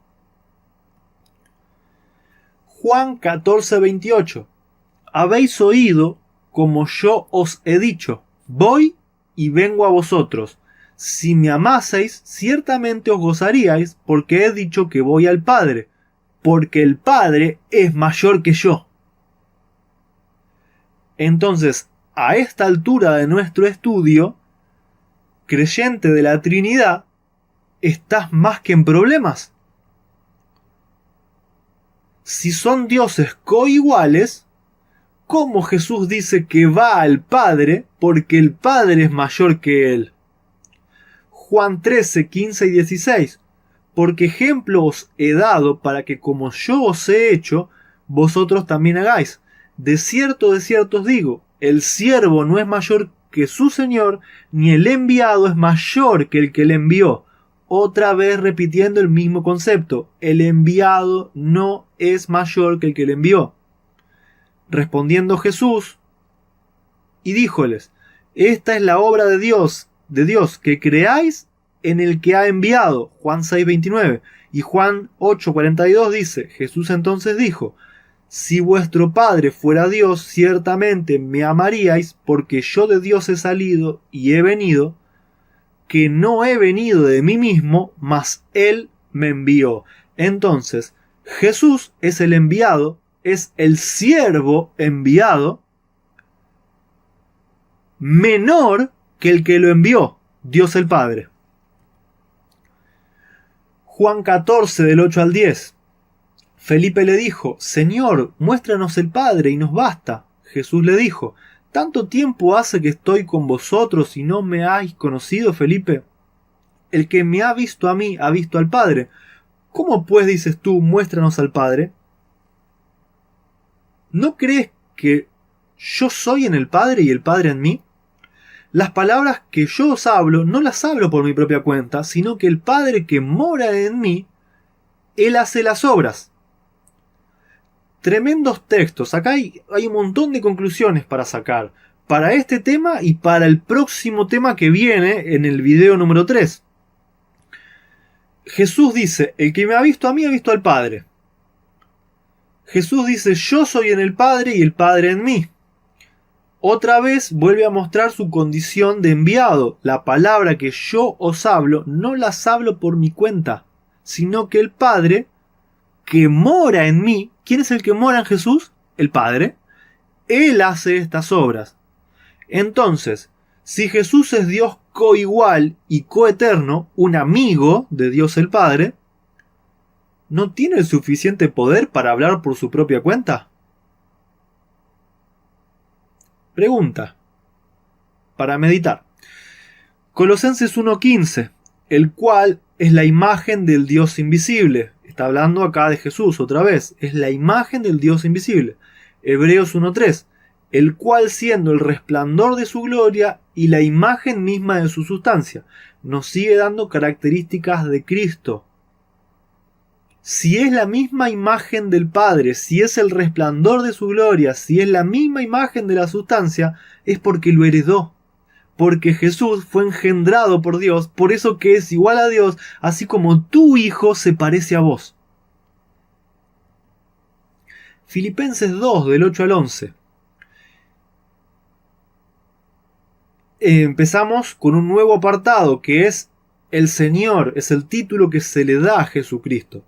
Juan 14:28. Habéis oído como yo os he dicho, voy y vengo a vosotros. Si me amaseis, ciertamente os gozaríais, porque he dicho que voy al Padre, porque el Padre es mayor que yo. Entonces, a esta altura de nuestro estudio, creyente de la Trinidad, estás más que en problemas. Si son dioses coiguales, ¿cómo Jesús dice que va al Padre porque el Padre es mayor que él? Juan 13, 15 y 16. porque ejemplo os he dado para que como yo os he hecho, vosotros también hagáis. De cierto os digo, el siervo no es mayor que su señor, ni el enviado es mayor que el que le envió. Otra vez repitiendo el mismo concepto, el enviado no es mayor que el que le envió. Respondiendo Jesús, y díjoles, esta es la obra de Dios, que creáis en el que ha enviado. Juan 6:29. Y Juan 8:42 dice, Jesús entonces dijo, si vuestro Padre fuera Dios, ciertamente me amaríais, porque yo de Dios he salido y he venido, que no he venido de mí mismo, mas Él me envió. Entonces, Jesús es el enviado, es el siervo enviado, menor que el que lo envió, Dios el Padre. Juan 14, del 8 al 10. Felipe le dijo, Señor, muéstranos el Padre y nos basta. Jesús le dijo, ¿tanto tiempo hace que estoy con vosotros y no me habéis conocido, Felipe? El que me ha visto a mí ha visto al Padre. ¿Cómo pues dices tú, muéstranos al Padre? ¿No crees que yo soy en el Padre y el Padre en mí? Las palabras que yo os hablo no las hablo por mi propia cuenta, sino que el Padre que mora en mí, Él hace las obras. Tremendos textos. Acá hay un montón de conclusiones para sacar. Para este tema y para el próximo tema que viene en el video número 3. Jesús dice, el que me ha visto a mí ha visto al Padre. Jesús dice, yo soy en el Padre y el Padre en mí. Otra vez vuelve a mostrar su condición de enviado. La palabra que yo os hablo no las hablo por mi cuenta, sino que el Padre que mora en mí. ¿Quién es el que mora en Jesús? El Padre. Él hace estas obras. Entonces, si Jesús es Dios coigual y coeterno, un amigo de Dios el Padre, ¿no tiene el suficiente poder para hablar por su propia cuenta? Pregunta. Para meditar. Colosenses 1:15, el cual es la imagen del Dios invisible. Está hablando acá de Jesús otra vez. Es la imagen del Dios invisible. Hebreos 1:3, el cual siendo el resplandor de su gloria y la imagen misma de su sustancia, nos sigue dando características de Cristo. Si es la misma imagen del Padre, si es el resplandor de su gloria, si es la misma imagen de la sustancia, es porque lo heredó. Porque Jesús fue engendrado por Dios, por eso que es igual a Dios, así como tu Hijo se parece a vos. Filipenses 2, del 8 al 11. Empezamos con un nuevo apartado que es el Señor, es el título que se le da a Jesucristo.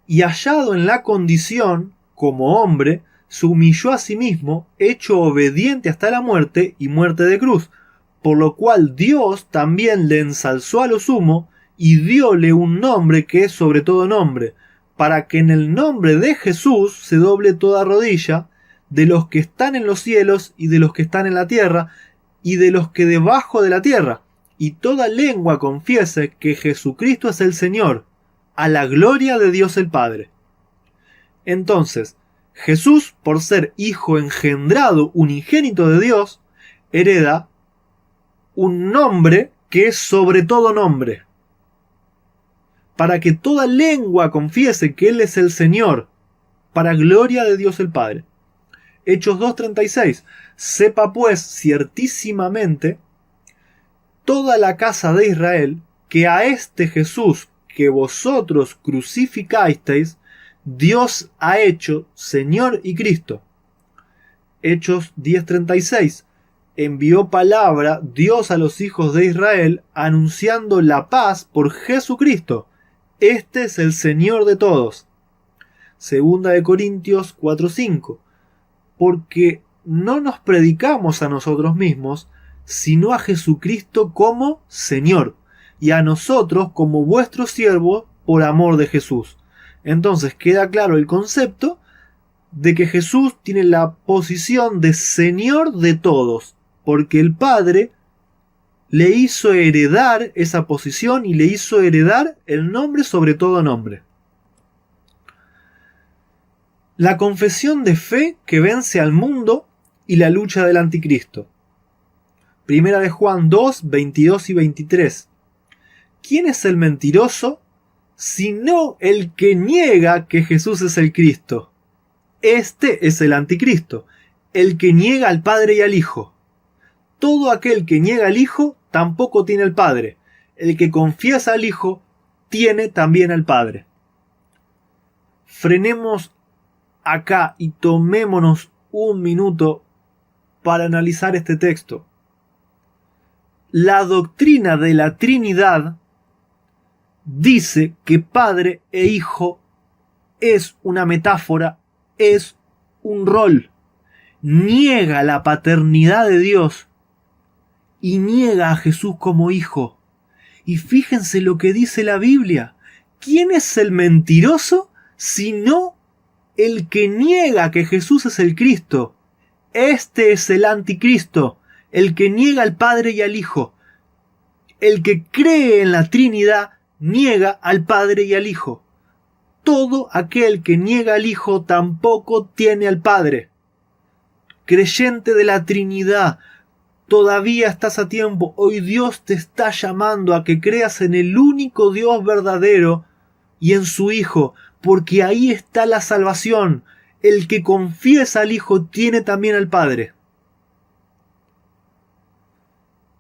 Y hallado en la condición como hombre, se humilló a sí mismo, hecho obediente hasta la muerte y muerte de cruz, por lo cual Dios también le ensalzó a lo sumo y dióle un nombre que es sobre todo nombre, para que en el nombre de Jesús se doble toda rodilla, de los que están en los cielos y de los que están en la tierra y de los que debajo de la tierra, y toda lengua confiese que Jesucristo es el Señor, a la gloria de Dios el Padre. Entonces, Jesús, por ser hijo engendrado, unigénito de Dios, hereda un nombre que es sobre todo nombre, para que toda lengua confiese que Él es el Señor, para gloria de Dios el Padre. Hechos 2:36. Sepa pues ciertísimamente toda la casa de Israel que a este Jesús que vosotros crucificasteis, Dios ha hecho Señor y Cristo. Hechos 10:36. Envió palabra Dios a los hijos de Israel, anunciando la paz por Jesucristo. Este es el Señor de todos. Segunda de Corintios 4:5. Porque no nos predicamos a nosotros mismos, sino a Jesucristo como Señor, y a nosotros como vuestros siervos por amor de Jesús. Entonces queda claro el concepto de que Jesús tiene la posición de Señor de todos, porque el Padre le hizo heredar esa posición y le hizo heredar el nombre sobre todo nombre. La confesión de fe que vence al mundo y la lucha del anticristo. Primera de Juan 2, 22 y 23. ¿Quién es el mentiroso? Sino el que niega que Jesús es el Cristo. Este es el anticristo, el que niega al Padre y al Hijo. Todo aquel que niega al Hijo tampoco tiene al Padre. El que confiesa al Hijo tiene también al Padre. Frenemos acá y tomémonos un minuto para analizar este texto. La doctrina de la Trinidad dice que Padre e Hijo es una metáfora, es un rol. Niega la paternidad de Dios y niega a Jesús como Hijo. Y fíjense lo que dice la Biblia. ¿Quién es el mentiroso sino el que niega que Jesús es el Cristo? Este es el anticristo, el que niega al Padre y al Hijo. El que cree en la Trinidad niega al Padre y al Hijo. Todo aquel que niega al Hijo tampoco tiene al Padre. Creyente de la Trinidad, todavía estás a tiempo. Hoy Dios te está llamando a que creas en el único Dios verdadero y en su Hijo, porque ahí está la salvación. El que confiesa al Hijo tiene también al Padre.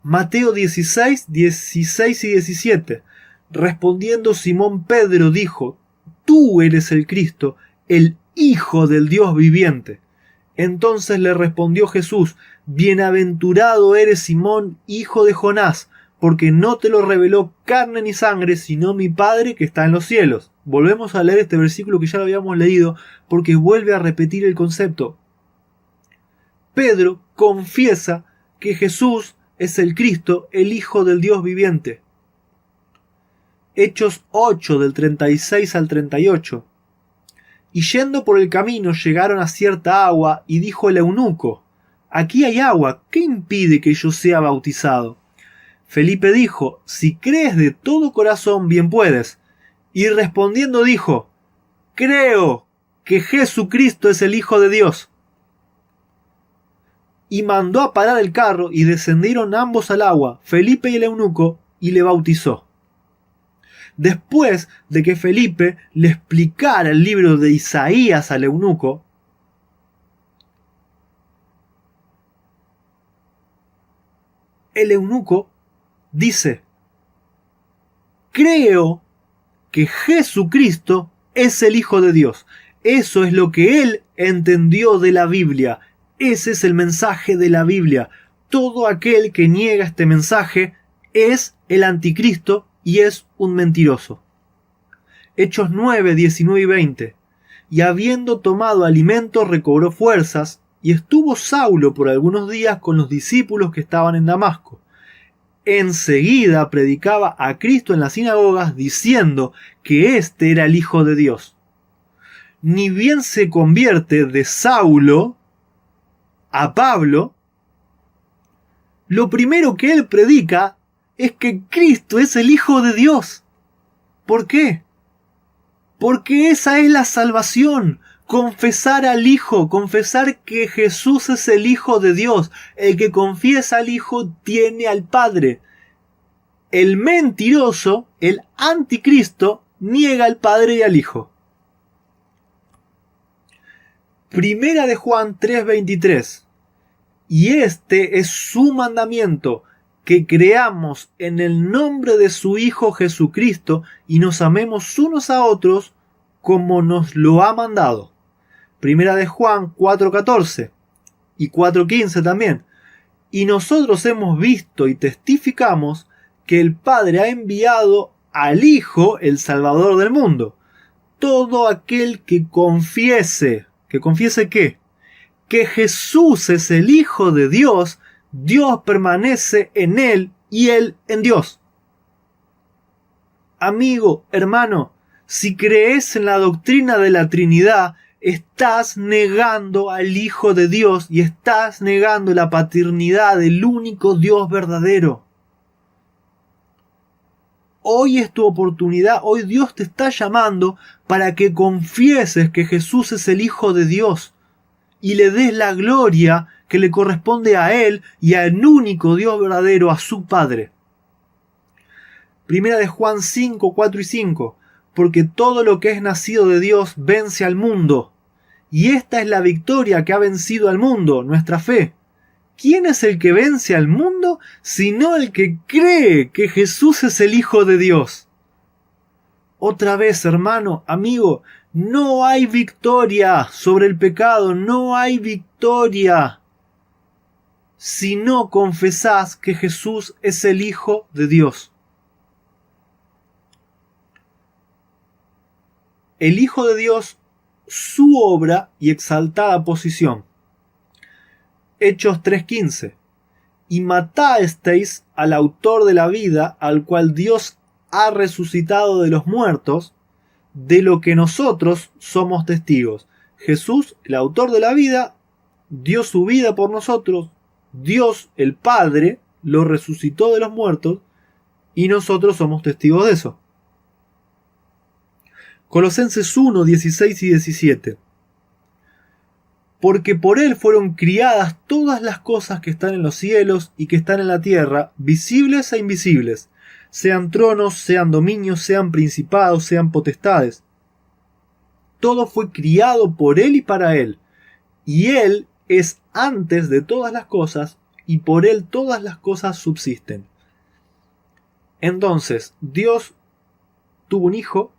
Mateo 16, 16 y 17. Respondiendo Simón Pedro dijo: Tú eres el Cristo, el Hijo del Dios viviente. Entonces le respondió Jesús: Bienaventurado eres Simón, hijo de Jonás, porque no te lo reveló carne ni sangre, sino mi Padre que está en los cielos. Volvemos a leer este versículo que ya lo habíamos leído, porque vuelve a repetir el concepto. Pedro confiesa que Jesús es el Cristo, el Hijo del Dios viviente. Hechos 8 del 36 al 38. Y yendo por el camino llegaron a cierta agua, y dijo el eunuco: Aquí hay agua, ¿qué impide que yo sea bautizado? Felipe dijo: Si crees de todo corazón, bien puedes. Y respondiendo dijo: Creo que Jesucristo es el Hijo de Dios. Y mandó a parar el carro, y descendieron ambos al agua, Felipe y el eunuco, y le bautizó. Después de que Felipe le explicara el libro de Isaías al eunuco, el eunuco dice: Creo que Jesucristo es el Hijo de Dios. Eso es lo que él entendió de la Biblia. Ese es el mensaje de la Biblia. Todo aquel que niega este mensaje es el anticristo y es un mentiroso. Hechos 9, 19 y 20. Y habiendo tomado alimento recobró fuerzas, y estuvo Saulo por algunos días con los discípulos que estaban en Damasco. Enseguida predicaba a Cristo en las sinagogas, diciendo que éste era el Hijo de Dios. Ni bien se convierte de Saulo a Pablo, lo primero que él predica es que Cristo es el Hijo de Dios. ¿Por qué? Porque esa es la salvación. Confesar al Hijo, confesar que Jesús es el Hijo de Dios. El que confiesa al Hijo tiene al Padre. El mentiroso, el anticristo, niega al Padre y al Hijo. Primera de Juan 3:23. Y este es su mandamiento, que creamos en el nombre de su Hijo Jesucristo y nos amemos unos a otros como nos lo ha mandado. Primera de Juan 4:14 y 4:15 también. Y nosotros hemos visto y testificamos que el Padre ha enviado al Hijo, el Salvador del mundo. Todo aquel que confiese ¿qué? Que Jesús es el Hijo de Dios, Dios permanece en él y él en Dios. Amigo, hermano, si crees en la doctrina de la Trinidad, estás negando al Hijo de Dios y estás negando la paternidad del único Dios verdadero. Hoy es tu oportunidad, hoy Dios te está llamando para que confieses que Jesús es el Hijo de Dios y le des la gloria que le corresponde a Él y al único Dios verdadero, a su Padre. Primera de Juan 5, 4 y 5. Porque todo lo que es nacido de Dios vence al mundo. Y esta es la victoria que ha vencido al mundo, nuestra fe. ¿Quién es el que vence al mundo sino el que cree que Jesús es el Hijo de Dios? Otra vez, hermano, amigo, no hay victoria sobre el pecado, no hay victoria si no confesás que Jesús es el Hijo de Dios. El Hijo de Dios, su obra y exaltada posición. Hechos 3:15. Y matasteis al autor de la vida, al cual Dios ha resucitado de los muertos, de lo que nosotros somos testigos. Jesús, el autor de la vida, dio su vida por nosotros. Dios, el Padre, lo resucitó de los muertos y nosotros somos testigos de eso. Colosenses 1, 16 y 17. Porque por él fueron criadas todas las cosas que están en los cielos y que están en la tierra, visibles e invisibles, sean tronos, sean dominios, sean principados, sean potestades. Todo fue criado por él y para él, y él es antes de todas las cosas, y por él todas las cosas subsisten. Entonces, Dios tuvo un hijo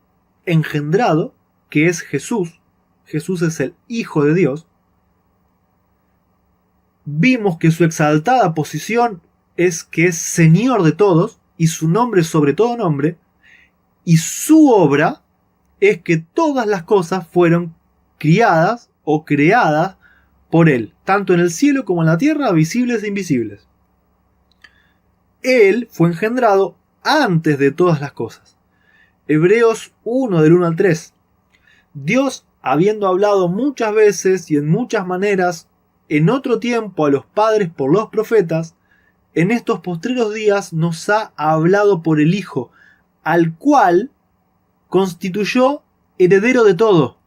engendrado, que es Jesús. Jesús es el Hijo de Dios. Vimos que su exaltada posición es que es Señor de todos, y su nombre es sobre todo nombre, y su obra es que todas las cosas fueron criadas o creadas por él, tanto en el cielo como en la tierra, visibles e invisibles. Él fue engendrado antes de todas las cosas. Hebreos 1 del 1 al 3. Dios, habiendo hablado muchas veces y en muchas maneras en otro tiempo a los padres por los profetas, en estos postreros días nos ha hablado por el Hijo, al cual constituyó heredero de todo.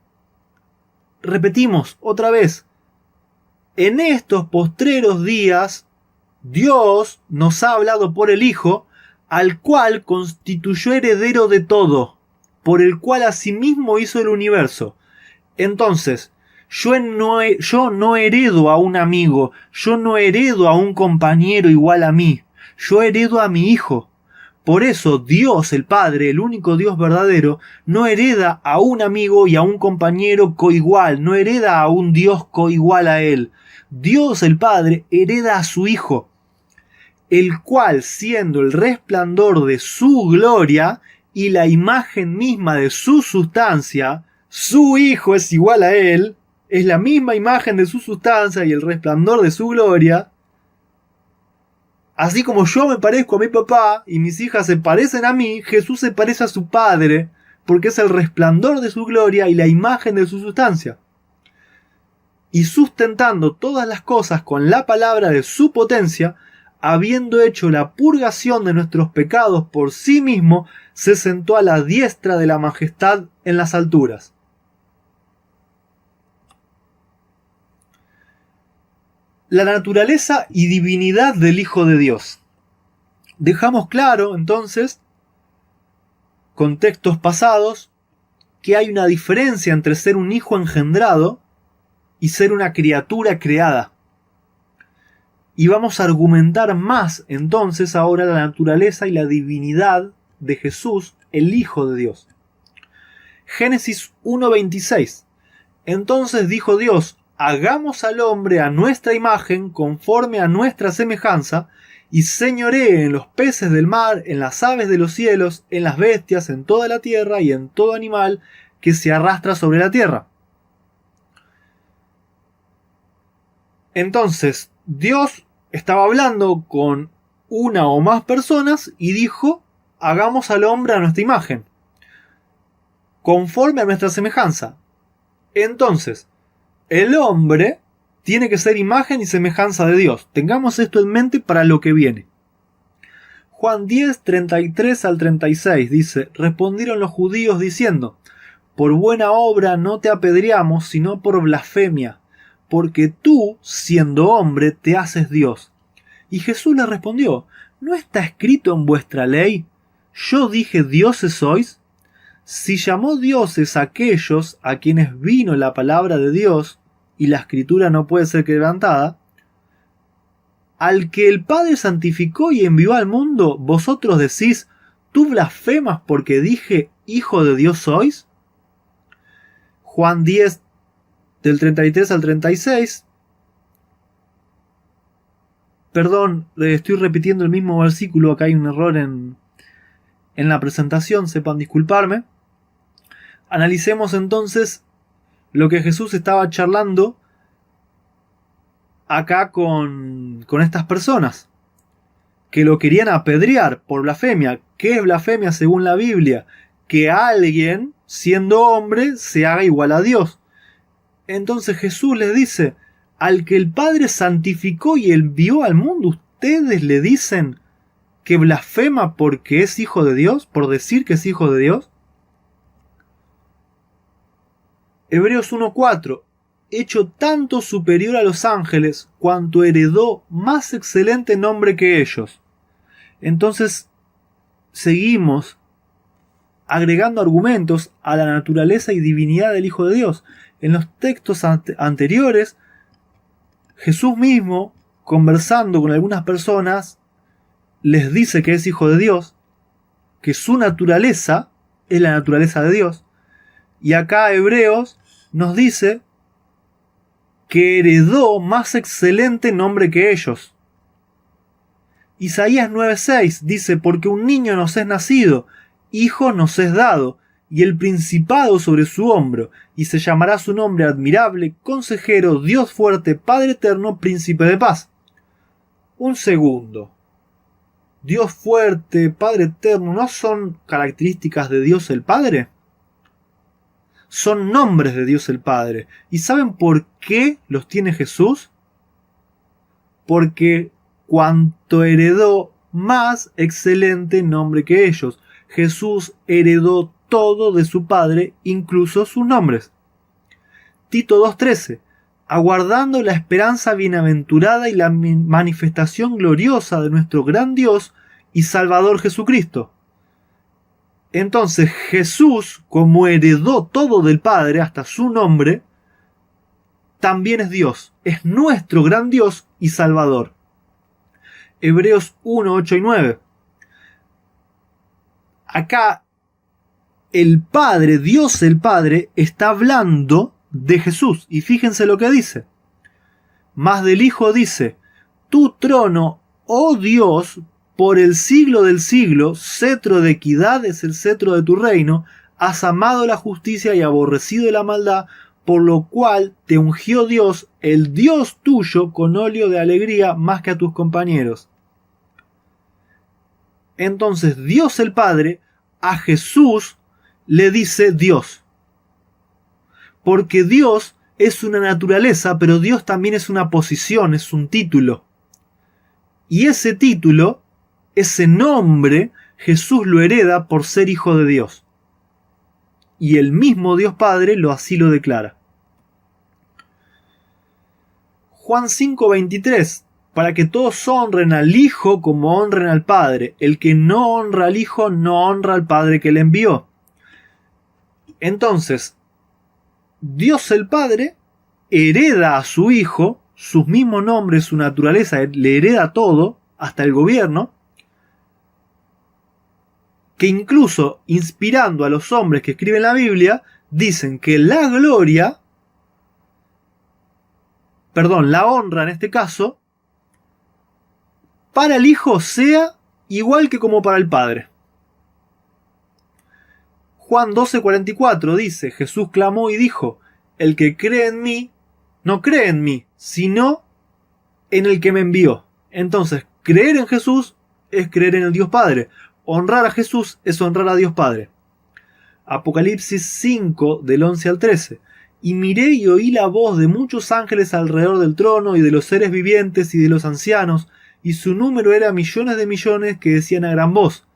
Repetimos otra vez. En estos postreros días, Dios nos ha hablado por el Hijo, al cual constituyó heredero de todo, por el cual asimismo hizo el universo. Entonces, yo no heredo a un amigo, yo no heredo a un compañero igual a mí, yo heredo a mi Hijo. Por eso Dios, el Padre, el único Dios verdadero, no hereda a un amigo y a un compañero coigual, no hereda a un Dios coigual a él. Dios, el Padre, hereda a su Hijo, el cual, siendo el resplandor de su gloria y la imagen misma de su sustancia, su Hijo es igual a él, es la misma imagen de su sustancia y el resplandor de su gloria. Así como yo me parezco a mi papá y mis hijas se parecen a mí, Jesús se parece a su Padre, porque es el resplandor de su gloria y la imagen de su sustancia. Y sustentando todas las cosas con la palabra de su potencia, habiendo hecho la purgación de nuestros pecados por sí mismo, se sentó a la diestra de la majestad en las alturas. La naturaleza y divinidad del Hijo de Dios. Dejamos claro, entonces, con textos pasados, que hay una diferencia entre ser un hijo engendrado y ser una criatura creada. Y vamos a argumentar más, entonces, ahora la naturaleza y la divinidad de Jesús, el Hijo de Dios. Génesis 1:26. Entonces dijo Dios: hagamos al hombre a nuestra imagen, conforme a nuestra semejanza, y señoree en los peces del mar, en las aves de los cielos, en las bestias, en toda la tierra y en todo animal que se arrastra sobre la tierra. Entonces, Dios estaba hablando con una o más personas y dijo: hagamos al hombre a nuestra imagen, conforme a nuestra semejanza. Entonces, el hombre tiene que ser imagen y semejanza de Dios. Tengamos esto en mente para lo que viene. Juan 10, 33 al 36 dice: respondieron los judíos diciendo: por buena obra no te apedreamos, sino por blasfemia, porque tú, siendo hombre, te haces Dios. Y Jesús les respondió: ¿no está escrito en vuestra ley: yo dije dioses sois? Si llamó dioses a aquellos a quienes vino la palabra de Dios, y la escritura no puede ser quebrantada, al que el Padre santificó y envió al mundo, vosotros decís: ¿tú blasfemas porque dije hijo de Dios sois? Juan 10, del 33 al 36. Perdón, estoy repitiendo el mismo versículo, acá hay un error en la presentación, sepan disculparme. Analicemos entonces lo que Jesús estaba charlando acá con estas personas que lo querían apedrear por blasfemia. ¿Qué es blasfemia según la Biblia? Que alguien, siendo hombre, se haga igual a Dios. Entonces Jesús les dice: al que el Padre santificó y envió al mundo, ustedes le dicen que blasfema porque es hijo de Dios, por decir que es hijo de Dios. Hebreos 1:4: hecho tanto superior a los ángeles, cuanto heredó más excelente nombre que ellos. Entonces seguimos agregando argumentos a la naturaleza y divinidad del Hijo de Dios. En los textos anteriores, Jesús mismo, conversando con algunas personas, les dice que es Hijo de Dios, que su naturaleza es la naturaleza de Dios. Y acá Hebreos nos dice que heredó más excelente nombre que ellos. Isaías 9:6 dice: porque un niño nos es nacido, hijo nos es dado, y el principado sobre su hombro, y se llamará su nombre admirable, consejero, Dios fuerte, Padre eterno, príncipe de paz. Un segundo. Dios fuerte, Padre eterno, ¿no son características de Dios el Padre? Son nombres de Dios el Padre. ¿Y saben por qué los tiene Jesús? Porque cuanto heredó, más excelente nombre que ellos. Jesús heredó todo de su Padre, incluso sus nombres. Tito 2:13: aguardando la esperanza bienaventurada y la manifestación gloriosa de nuestro gran Dios y Salvador Jesucristo. Entonces Jesús, como heredó todo del Padre, hasta su nombre, también es Dios, es nuestro gran Dios y Salvador. Hebreos 1:8 y 9. Acá el Padre, Dios el Padre, está hablando de Jesús. Y fíjense lo que dice. Más del Hijo dice: tu trono, oh Dios, por el siglo del siglo, cetro de equidad es el cetro de tu reino, has amado la justicia y aborrecido la maldad, por lo cual te ungió Dios, el Dios tuyo, con óleo de alegría más que a tus compañeros. Entonces Dios el Padre a Jesús le dice Dios. Porque Dios es una naturaleza, pero Dios también es una posición, es un título. Y ese título, ese nombre, Jesús lo hereda por ser hijo de Dios. Y el mismo Dios Padre así lo declara. Juan 5:23: para que todos honren al Hijo como honren al Padre. El que no honra al Hijo no honra al Padre que le envió. Entonces, Dios el Padre hereda a su Hijo, sus mismos nombres, su naturaleza, le hereda todo, hasta el gobierno, que incluso inspirando a los hombres que escriben la Biblia, dicen que la honra en este caso, para el Hijo sea igual que como para el Padre. Juan 12:44 dice: Jesús clamó y dijo: el que cree en mí, no cree en mí, sino en el que me envió. Entonces, creer en Jesús es creer en el Dios Padre. Honrar a Jesús es honrar a Dios Padre. Apocalipsis 5, del 11 al 13. Y miré y oí la voz de muchos ángeles alrededor del trono, y de los seres vivientes y de los ancianos, y su número era millones de millones que decían a gran voz: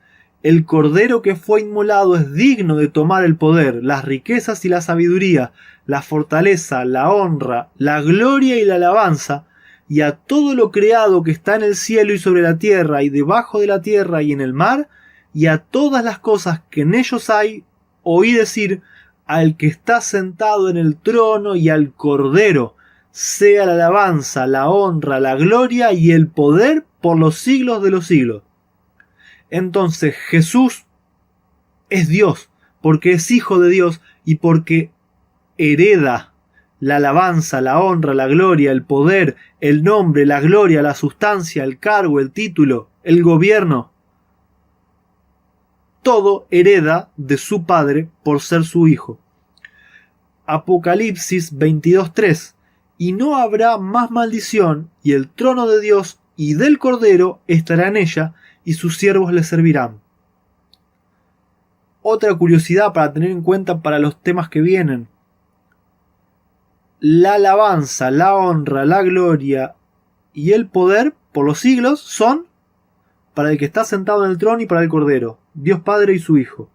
el cordero que fue inmolado es digno de tomar el poder, las riquezas y la sabiduría, la fortaleza, la honra, la gloria y la alabanza, y a todo lo creado que está en el cielo y sobre la tierra y debajo de la tierra y en el mar, y a todas las cosas que en ellos hay, oí decir: al que está sentado en el trono y al cordero, sea la alabanza, la honra, la gloria y el poder por los siglos de los siglos. Entonces Jesús es Dios, porque es hijo de Dios y porque hereda la alabanza, la honra, la gloria, el poder, el nombre, la gloria, la sustancia, el cargo, el título, el gobierno. Todo hereda de su Padre por ser su hijo. Apocalipsis 22:3. Y no habrá más maldición, y el trono de Dios y del Cordero estará en ella, y sus siervos le servirán. Otra curiosidad para tener en cuenta para los temas que vienen: la alabanza, la honra, la gloria y el poder por los siglos son para el que está sentado en el trono y para el Cordero, Dios Padre y su Hijo.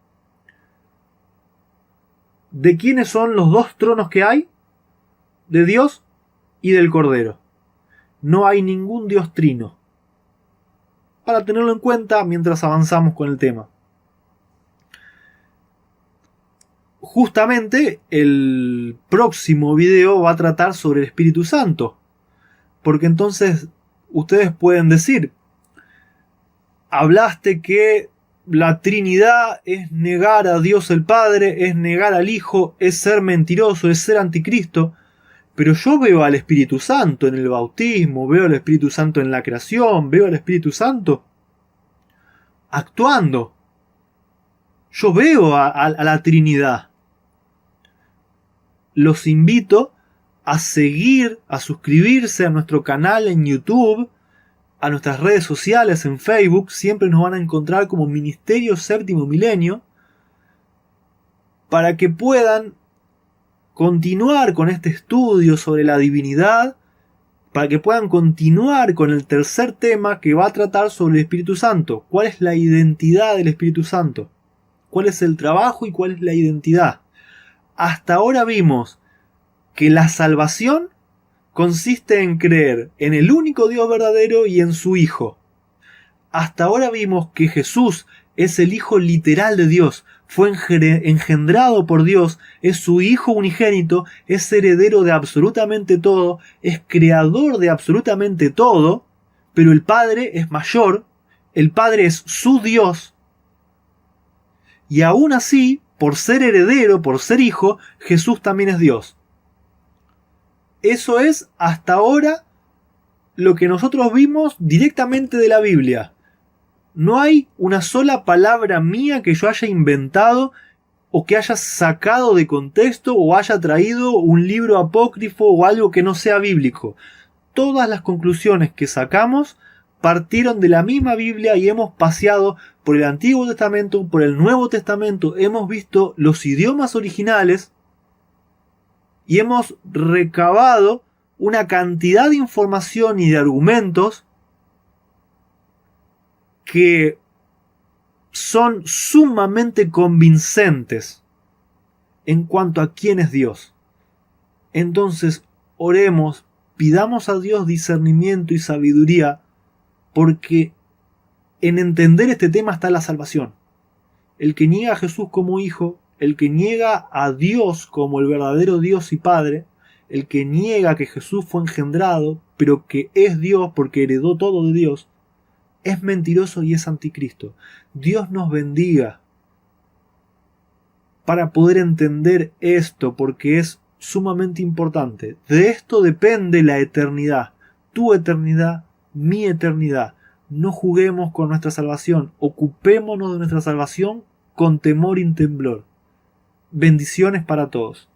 ¿De quiénes son los dos tronos que hay? De Dios y del Cordero. No hay ningún Dios trino. Para tenerlo en cuenta mientras avanzamos con el tema. Justamente el próximo video va a tratar sobre el Espíritu Santo. Porque entonces ustedes pueden decir: hablaste que la Trinidad es negar a Dios el Padre, es negar al Hijo, es ser mentiroso, es ser anticristo. Pero yo veo al Espíritu Santo en el bautismo, veo al Espíritu Santo en la creación, veo al Espíritu Santo actuando. Yo veo a la Trinidad. Los invito a seguir, a suscribirse a nuestro canal en YouTube, a nuestras redes sociales en Facebook. Siempre nos van a encontrar como Ministerio Séptimo Milenio, para que puedan continuar con este estudio sobre la divinidad, para que puedan continuar con el tercer tema que va a tratar sobre el Espíritu Santo. ¿Cuál es la identidad del Espíritu Santo? ¿Cuál es el trabajo y cuál es la identidad? Hasta ahora vimos que la salvación consiste en creer en el único Dios verdadero y en su Hijo. Hasta ahora vimos que Jesús es el Hijo literal de Dios, fue engendrado por Dios, es su Hijo unigénito, es heredero de absolutamente todo, es creador de absolutamente todo, pero el Padre es mayor, el Padre es su Dios, y aún así, por ser heredero, por ser hijo, Jesús también es Dios. Eso es hasta ahora lo que nosotros vimos directamente de la Biblia. No hay una sola palabra mía que yo haya inventado o que haya sacado de contexto o haya traído un libro apócrifo o algo que no sea bíblico. Todas las conclusiones que sacamos partieron de la misma Biblia y hemos paseado por el Antiguo Testamento, por el Nuevo Testamento, hemos visto los idiomas originales y hemos recabado una cantidad de información y de argumentos que son sumamente convincentes en cuanto a quién es Dios. Entonces, oremos, pidamos a Dios discernimiento y sabiduría, porque en entender este tema está la salvación. El que niega a Jesús como hijo, el que niega a Dios como el verdadero Dios y Padre, el que niega que Jesús fue engendrado, pero que es Dios porque heredó todo de Dios, es mentiroso y es anticristo. Dios nos bendiga para poder entender esto, porque es sumamente importante. De esto depende la eternidad, tu eternidad, mi eternidad. No juguemos con nuestra salvación, ocupémonos de nuestra salvación con temor y temblor. Bendiciones para todos.